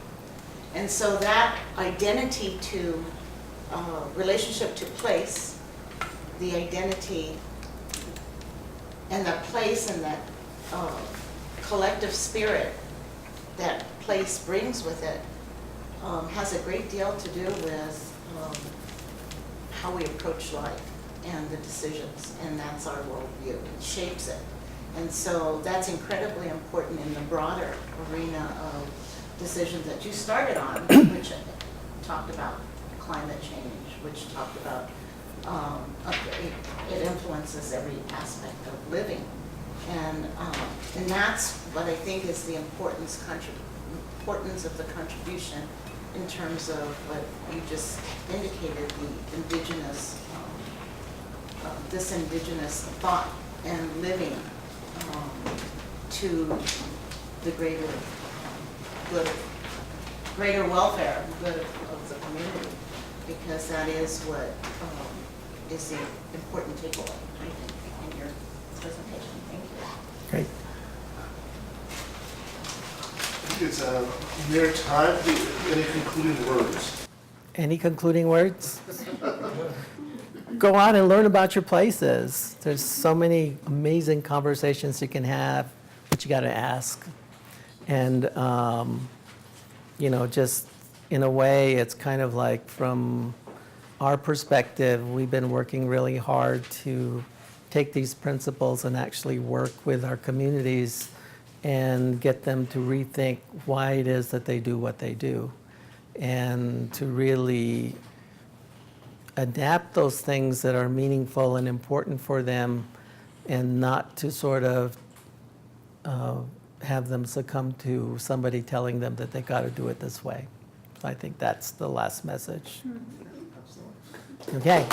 [SPEAKER 10] And so that identity to relationship to place, the identity and the place and that collective spirit that place brings with it has a great deal to do with how we approach life and the decisions, and that's our worldview. It shapes it. And so that's incredibly important in the broader arena of decisions that you started on, which talked about climate change, which talked about it influences every aspect of living. And that's what I think is the importance of the contribution in terms of what you just indicated, the indigenous, this indigenous thought and living to the greater good, greater welfare, good of the community, because that is what is the important takeaway, I think, in your presentation. Thank you.
[SPEAKER 4] Great.
[SPEAKER 3] I think it's near time. Any concluding words?
[SPEAKER 4] Any concluding words? Go out and learn about your places. There's so many amazing conversations you can have, but you got to ask. And, just in a way, it's kind of like from our perspective, we've been working really hard to take these principles and actually work with our communities and get them to rethink why it is that they do what they do, and to really adapt those things that are meaningful and important for them, and not to sort of have them succumb to somebody telling them that they got to do it this way. So I think that's the last message. Okay.